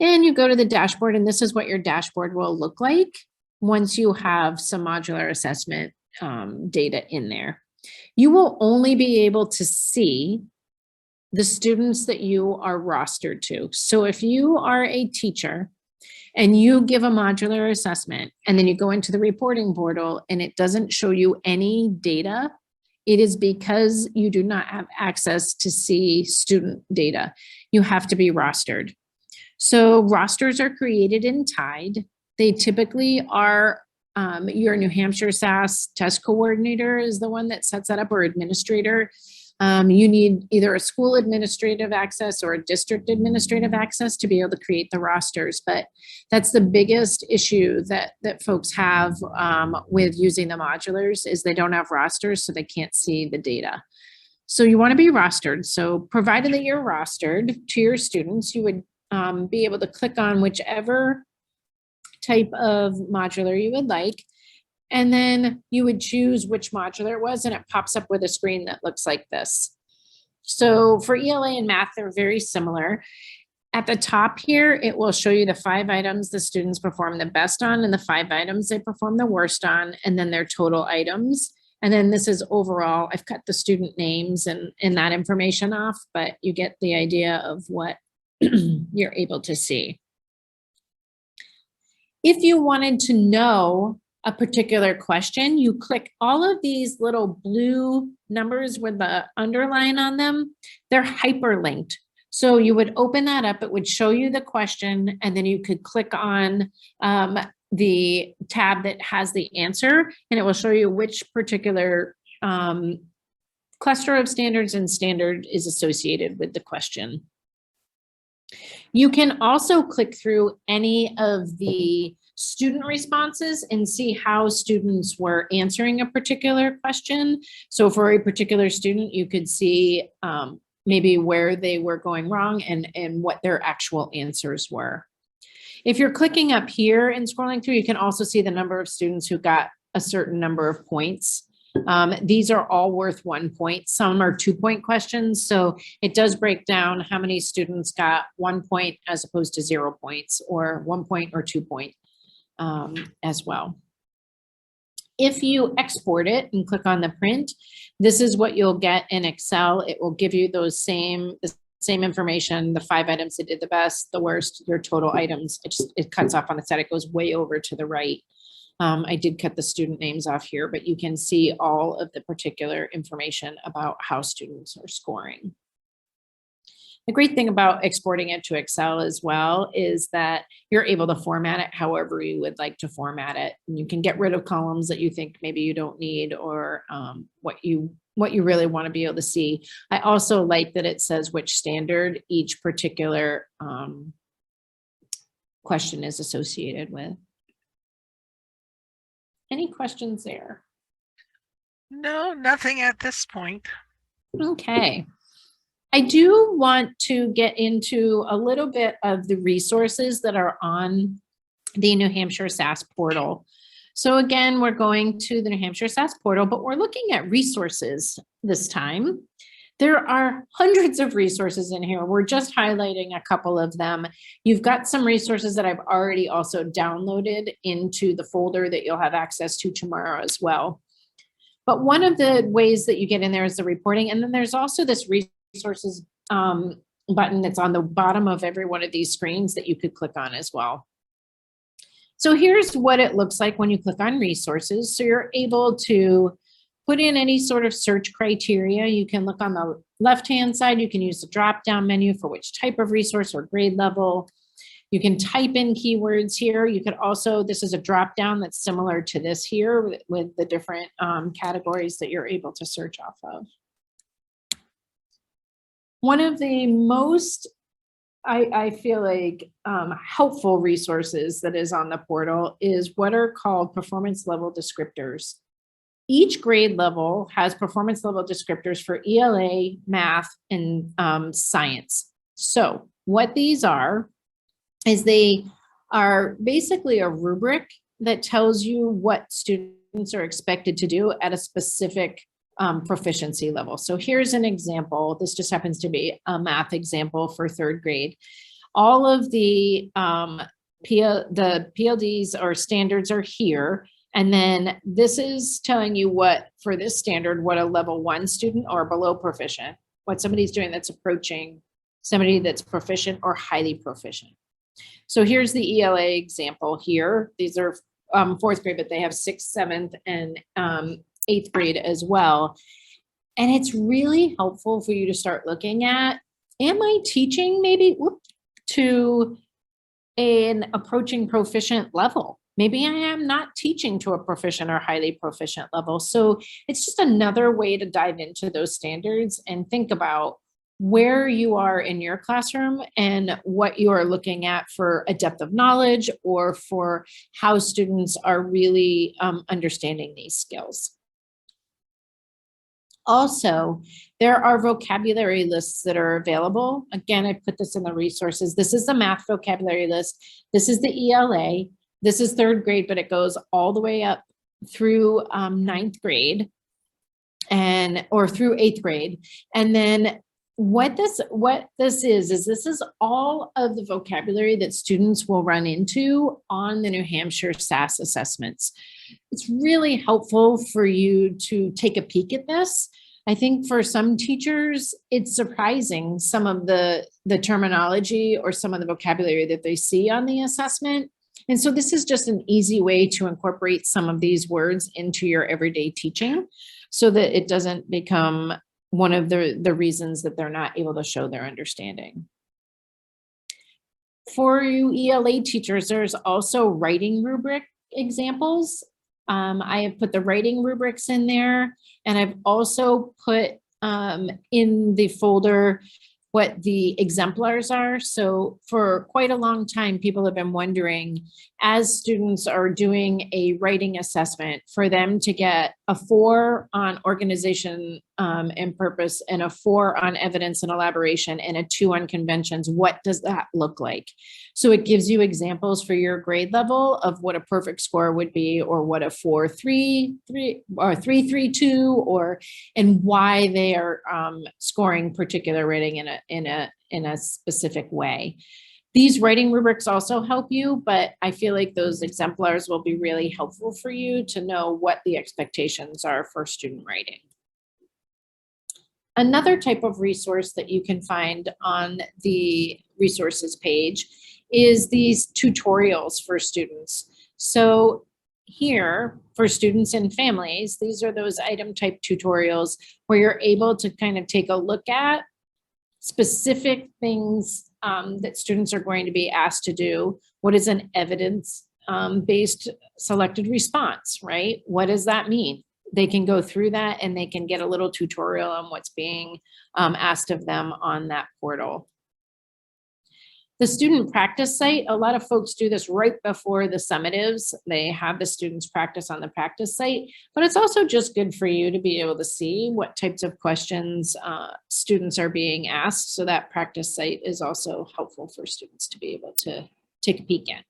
And you go to the dashboard, and this is what your dashboard will look like once you have some modular assessment data in there. You will only be able to see the students that you are rostered to. So if you are a teacher and you give a modular assessment and then you go into the reporting portal and it doesn't show you any data, it is because you do not have access to see student data. You have to be rostered. So rosters are created in Tide. They typically are your New Hampshire SAS test coordinator is the one that sets that up, or administrator. You need either a school administrative access or a district administrative access to be able to create the rosters. But that's the biggest issue that folks have with using the modulars is they don't have rosters, so they can't see the data. So you want to be rostered. So provided that you're rostered to your students, you would be able to click on whichever type of modular you would like. And then you would choose which modular it was, and it pops up with a screen that looks like this. So for ELA and math, they're very similar. At the top here, it will show you the 5 items the students perform the best on and the 5 items they perform the worst on, and then their total items. And then this is overall. I've cut the student names and that information off, but you get the idea of what you're able to see. If you wanted to know a particular question, you click all of these little blue numbers with the underline on them. They're hyperlinked. So you would open that up, it would show you the question, and then you could click on the tab that has the answer, and it will show you which particular cluster of standards and standard is associated with the question. You can also click through any of the student responses and see how students were answering a particular question. So for a particular student, you could see maybe where they were going wrong and what their actual answers were. If you're clicking up here and scrolling through, you can also see the number of students who got a certain number of points. These are all worth 1 point. Some are 2-point questions. So it does break down how many students got 1 point as opposed to 0 points, or 1 point or 2 point as well. If you export it and click on the print, this is what you'll get in Excel. It will give you the same information, the 5 items that did the best, the worst, your total items. It cuts off on the side. It goes way over to the right. I did cut the student names off here, but you can see all of the particular information about how students are scoring. The great thing about exporting it to Excel as well is that you're able to format it however you would like to format it. And you can get rid of columns that you think maybe you don't need, or what you really want to be able to see. I also like that it says which standard each particular question is associated with. Any questions there? No, nothing at this point. Okay. I do want to get into a little bit of the resources that are on the New Hampshire SAS portal. So again, we're going to the New Hampshire SAS portal, but we're looking at resources this time. There are hundreds of resources in here. We're just highlighting a couple of them. You've got some resources that I've already also downloaded into the folder that you'll have access to tomorrow as well. But one of the ways that you get in there is the reporting. And then there's also this resources button that's on the bottom of every one of these screens that you could click on as well. So here's what it looks like when you click on resources. So you're able to put in any sort of search criteria. You can look on the left-hand side. You can use the drop-down menu for which type of resource or grade level. You can type in keywords here. You could also, this is a drop-down that's similar to this here with the different categories that you're able to search off of. One of the most, I feel like, helpful resources that is on the portal is what are called performance level descriptors. Each grade level has performance level descriptors for ELA, math, and science. So what these are is they are basically a rubric that tells you what students are expected to do at a specific proficiency level. So here's an example. This just happens to be a math example for 3rd grade. All of the PLDs or standards are here. And then this is telling you what, for this standard, what a level 1 student or below proficient, what somebody's doing that's approaching somebody that's proficient or highly proficient. So here's the ELA example here. These are 4th grade, but they have 6th, 7th, and 8th grade as well. And it's really helpful for you to start looking at, am I teaching maybe to an approaching proficient level? Maybe I am not teaching to a proficient or highly proficient level. So it's just another way to dive into those standards and think about where you are in your classroom and what you are looking at for a depth of knowledge or for how students are really understanding these skills. Also, there are vocabulary lists that are available. Again, I put this in the resources. This is the math vocabulary list. This is the ELA. This is 3rd grade, but it goes all the way up through 9th grade or through 8th grade. And then what this is this is all of the vocabulary that students will run into on the New Hampshire SAS assessments. It's really helpful for you to take a peek at this. I think for some teachers, it's surprising some of the terminology or some of the vocabulary that they see on the assessment. And so this is just an easy way to incorporate some of these words into your everyday teaching so that it doesn't become one of the reasons that they're not able to show their understanding. For you ELA teachers, there's also writing rubric examples. I have put the writing rubrics in there, and I've also put in the folder what the exemplars are. So for quite a long time, people have been wondering, as students are doing a writing assessment, for them to get a 4 on organization and purpose, and a 4 on evidence and elaboration, and a 2 on conventions, what does that look like? So it gives you examples for your grade level of what a perfect score would be, or what a 4.33 or 3.32, or and why they are scoring particular writing in a specific way. These writing rubrics also help you, but I feel like those exemplars will be really helpful for you to know what the expectations are for student writing. Another type of resource that you can find on the resources page is these tutorials for students. So here, for students and families, these are those item type tutorials where you're able to kind of take a look at specific things that students are going to be asked to do. What is an evidence based selected response, right? What does that mean? They can go through that and they can get a little tutorial on what's being asked of them on that portal. The student practice site, a lot of folks do this right before the summatives. They have the students practice on the practice site, but it's also just good for you to be able to see what types of questions students are being asked. So that practice site is also helpful for students to be able to take a peek at.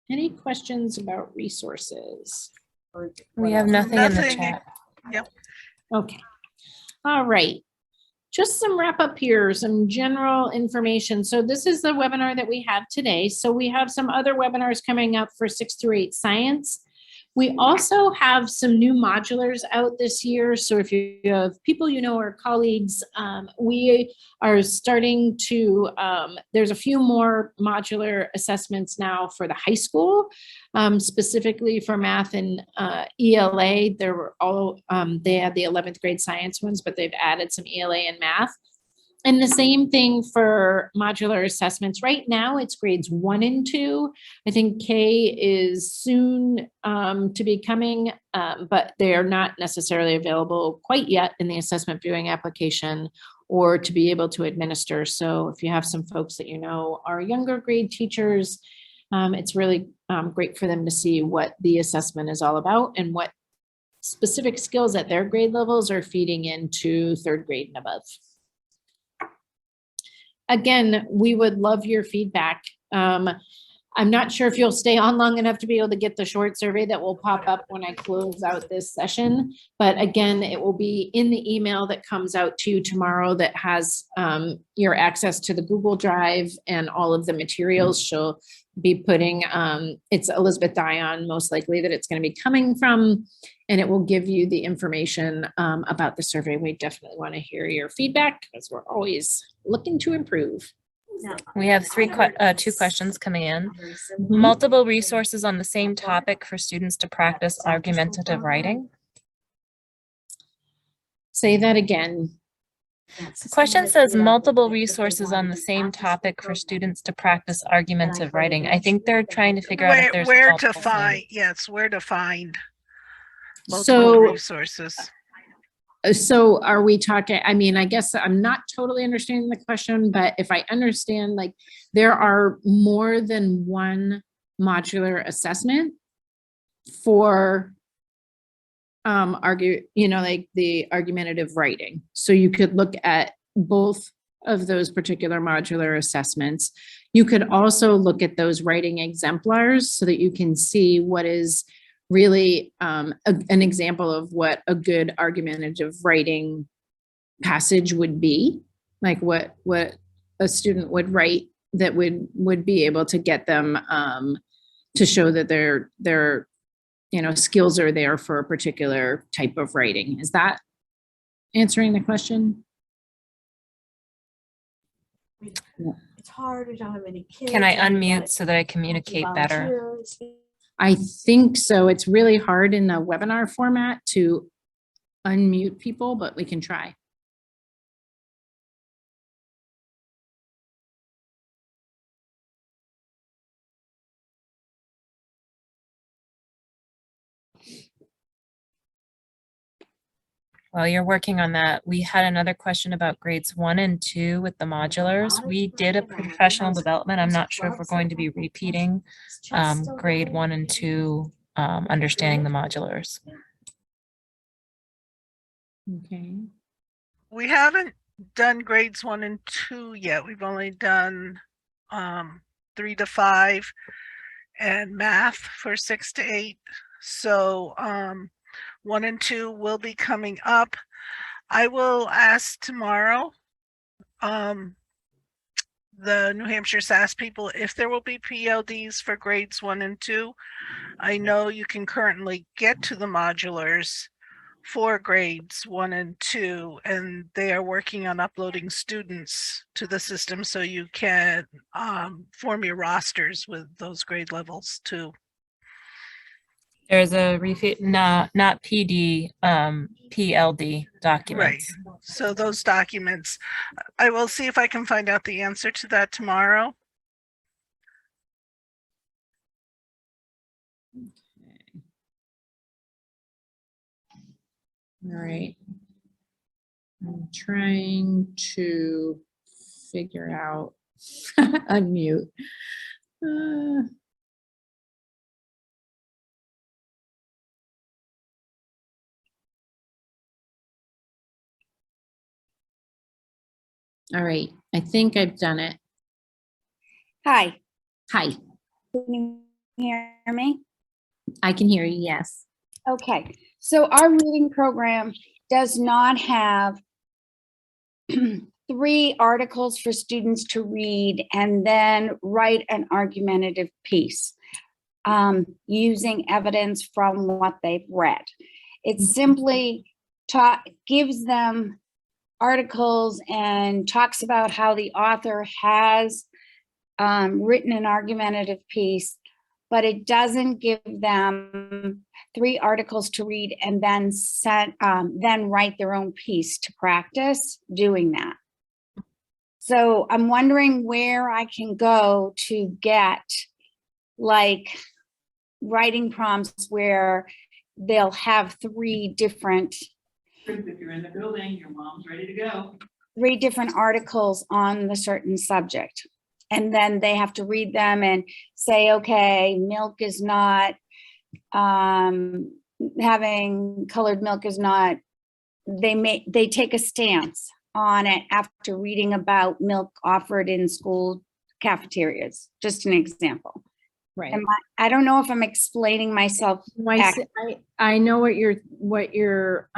Any questions about resources? We have nothing in the Nothing. chat. Yep. Okay. All right. Just some wrap up here, some general information. So this is the webinar that we have today. So we have some other webinars coming up for 6 through 8 science. We also have some new modulars out this year. So if you have people you know or colleagues, we are starting to, there's a few more modular assessments now for the high school, specifically for math and ELA. There were all, they had the 11th grade science ones, but they've added some ELA and math. And the same thing for modular assessments. Right now, it's grades 1 and 2. I think K is soon to be coming, but they are not necessarily available quite yet in the assessment viewing application or to be able to administer. So if you have some folks that you know are younger grade teachers, it's really great for them to see what the assessment is all about and what specific skills at their grade levels are feeding into 3rd grade and above. Again, we would love your feedback. I'm not sure if you'll stay on long enough to be able to get the short survey that will pop up when I close out this session. But again, it will be in the email that comes out to you tomorrow that has your access to the Google Drive and all of the materials. She'll be putting, it's Elizabeth Dion, most likely that it's going to be coming from, and it will give you the information about the survey. We definitely want to hear your feedback because we're always looking to improve. We have two questions coming in. Multiple resources on the same topic for students to practice argumentative writing. Say that again. The question says multiple resources on the same topic for students to practice argumentative writing. I think they're trying to figure out if there's where to multiple find, things. yes, where to find multiple So, resources. So are we talking, I mean, I guess I'm not totally understanding the question, but if I understand, like there are more than one modular assessment for like the argumentative writing. So you could look at both of those particular modular assessments. You could also look at those writing exemplars so that you can see what is really an example of what a good argumentative writing passage would be, like what a student would write that would be able to get them to show that their skills are there for a particular type of writing. Is that answering the question? It's hard, we don't have many kids. Can I and we've unmute got so that I communicate better? volunteers. I think so. It's really hard in the webinar format to unmute people, but we can try. While you're working on that, we had another question about grades 1 and 2 with the modulars. We did a professional development. I'm not sure if we're going to be repeating grade 1 and 2, understanding the modulars. Okay. We haven't done grades 1 and 2 yet. We've only done 3 to 5 and math for 6 to 8. So 1 and 2 will be coming up. I will ask tomorrow the New Hampshire SAS people if there will be PLDs for grades 1 and 2. I know you can currently get to the modulars for grades 1 and 2, and they are working on uploading students to the system so you can form your rosters with those grade levels too. There's a not PD, PLD documents. Right. So those documents, I will see if I can find out the answer to that tomorrow. All right. I'm trying to figure out unmute. All right, I think I've done it. Hi, Hi, can you hear me? I can hear you, yes. Okay, so our reading program does not have 3 articles for students to read and then write an argumentative piece using evidence from what they've read. It simply gives them articles and talks about how the author has written an argumentative piece, but it doesn't give them 3 articles to read and then write their own piece to practice doing that. So I'm wondering where I can go to get like writing prompts where they'll have 3 different. If you're in the building, your mom's ready to go. 3 different articles on the certain subject. And then they have to read them and say, okay, milk is not, having colored milk is not, they take a stance on it after reading about milk offered in school cafeterias, just an example. Right. I don't know if I'm explaining myself. I know what you're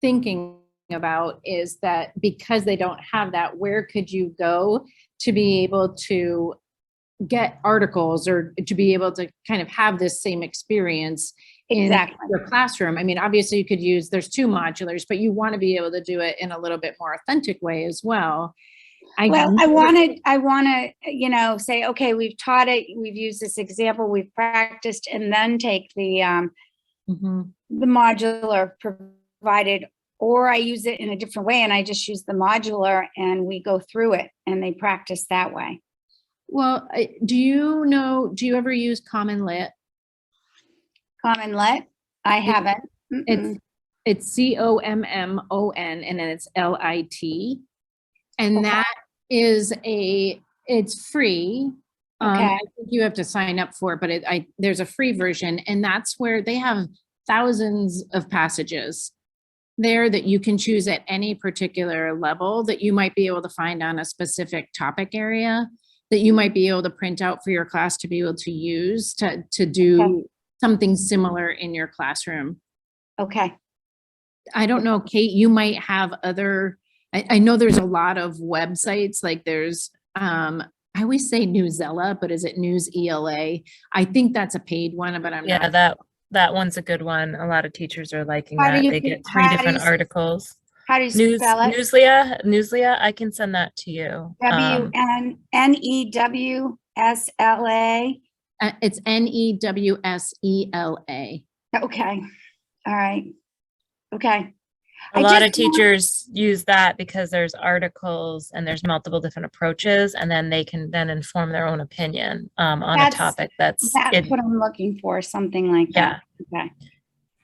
thinking about is that because they don't have that, where could you go to be able to get articles or to be able to kind of have this same experience Exactly. in your classroom? I mean, obviously you could use, there's 2 modulars, but you want to be able to do it in a little bit more authentic way as well. I want to, say, okay, we've taught it, we've used this example, we've practiced, and then take the modular provided, or I use it in a different way and I just use the modular and we go through it and they practice that way. Well, do you ever use Common Lit? Common Lit? I haven't. It's COMMON and then it's LIT. And that is it's free. Okay. I think you have to sign up for it, but there's a free version, and that's where they have thousands of passages there that you can choose at any particular level that you might be able to find on a specific topic area that you might be able to print out for your class to be able to use to do something similar in your classroom. Okay. I don't know, Kate, you might have other, I know there's a lot of websites, like there's, I always say Newsella, but is it News ELA? I think that's a paid one, but I'm not. Yeah, that one's a good one. A lot of teachers are liking How do that. you- They get how 3 do different you- articles. How do you spell it? Newslia, I can send that to you. WNNEWSLA. It's NEWSELA. Okay. All right. Okay. A I lot of just want- teachers use that because there's articles and there's multiple different approaches, and then they can then inform their own opinion on a That's- topic that's That's what I'm looking for, something like that. Okay.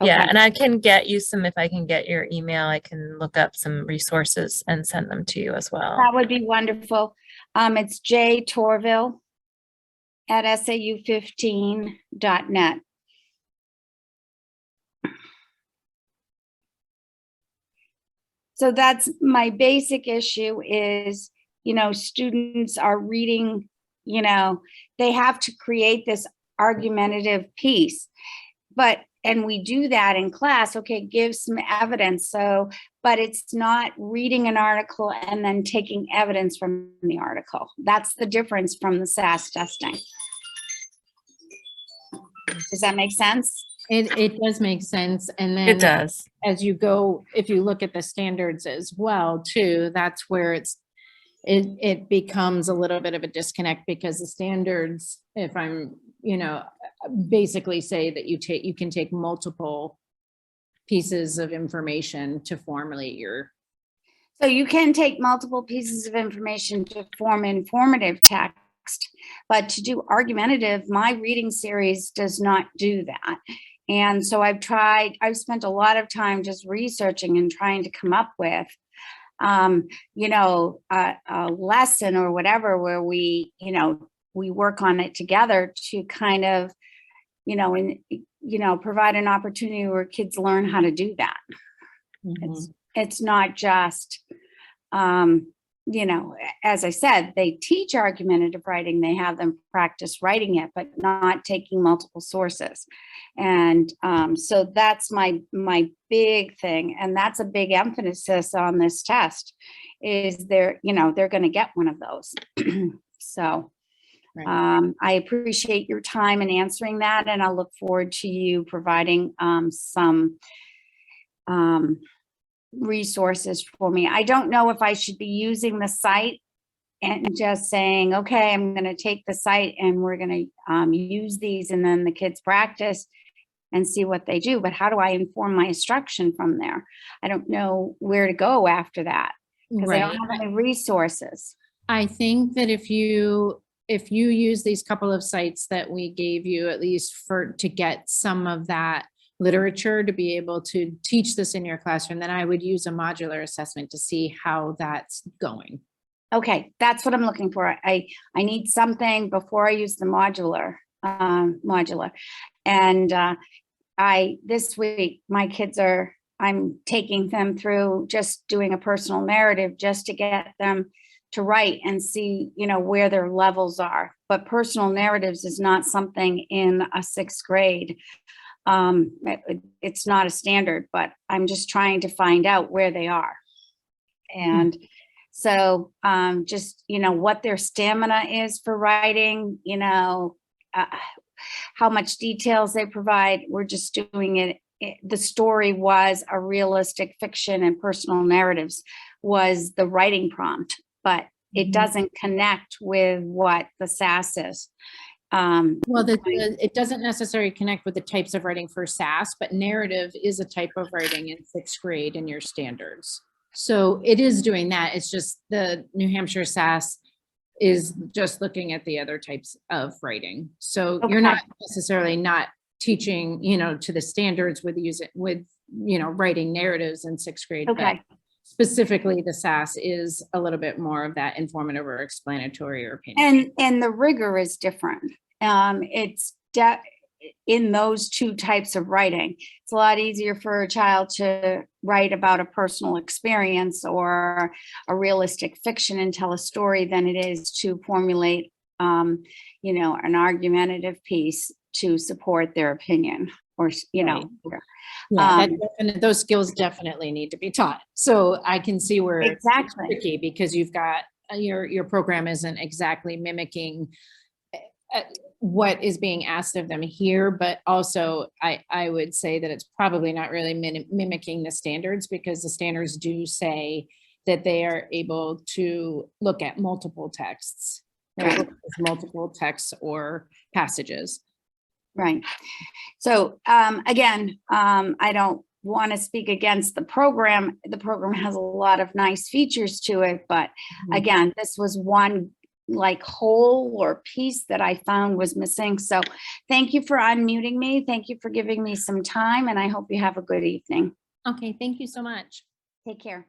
Yeah, Okay. and I can get you some, if I can get your email, I can look up some resources and send them to you as well. That would be wonderful. It's jtorville@sau15.net. So that's my basic issue is, students are reading, they have to create this argumentative piece. And we do that in class, okay, give some evidence. So, but it's not reading an article and then taking evidence from the article. That's the difference from the SAS testing. Does that make sense? It does make sense. And It then does. as you go, if you look at the standards as well, too, that's where it becomes a little bit of a disconnect, because the standards, if I'm, basically say that you can take multiple pieces of information to formulate your. So you can take multiple pieces of information to form informative text, but to do argumentative, my reading series does not do that. And so I've spent a lot of time just researching and trying to come up with, a lesson or whatever, where we work on it together to kind of, provide an opportunity where kids learn how to do that. It's not just, as I said, they teach argumentative writing, they have them practice writing it, but not taking multiple sources. And so that's my big thing. And that's a big emphasis on this test, is they're going to get one of those. So I appreciate your time in answering that, and I'll look forward to you providing some resources for me. I don't know if I should be using the site and just saying, okay, I'm going to take the site and we're going to use these, and then the kids practice and see what they do. But how do I inform my instruction from there? I don't know where to go after that, because I don't have any resources. I think that if you use these couple of sites that we gave you, at least to get some of that literature to be able to teach this in your classroom, then I would use a modular assessment to see how that's going. Okay, that's what I'm looking for. I need something before I use the modular. And this week, my kids I'm taking them through just doing a personal narrative just to get them to write and see, where their levels are. But personal narratives is not something in a 6th grade. It's not a standard, but I'm just trying to find out where they are. And so just, what their stamina is for writing, how much details they provide. We're just doing it. The story was a realistic fiction, and personal narratives was the writing prompt, but it doesn't connect with what the SAS is. Well, it doesn't necessarily connect with the types of writing for SAS, but narrative is a type of writing in 6th grade in your standards. So it is doing that. It's just the New Hampshire SAS is just looking at the other types of writing. So you're not necessarily not teaching, to the standards with writing narratives in 6th grade. Okay. But specifically, the SAS is a little bit more of that informative or explanatory or opinion. And the rigor is different. It's in those two types of writing. It's a lot easier for a child to write about a personal experience or a realistic fiction and tell a story than it is to formulate, an argumentative piece to support their opinion, or, Those skills definitely need to be taught. So I can see where exactly. it's tricky, because you've got your program isn't exactly mimicking what is being asked of them here, but also I would say that it's probably not really mimicking the standards, because the standards do say that they are able to look at multiple texts, multiple texts or passages. Right. So again, I don't want to speak against the program. The program has a lot of nice features to it, but again, this was one like whole or piece that I found was missing. So thank you for unmuting me. Thank you for giving me some time, and I hope you have a good evening. Okay, thank you so much. Take care.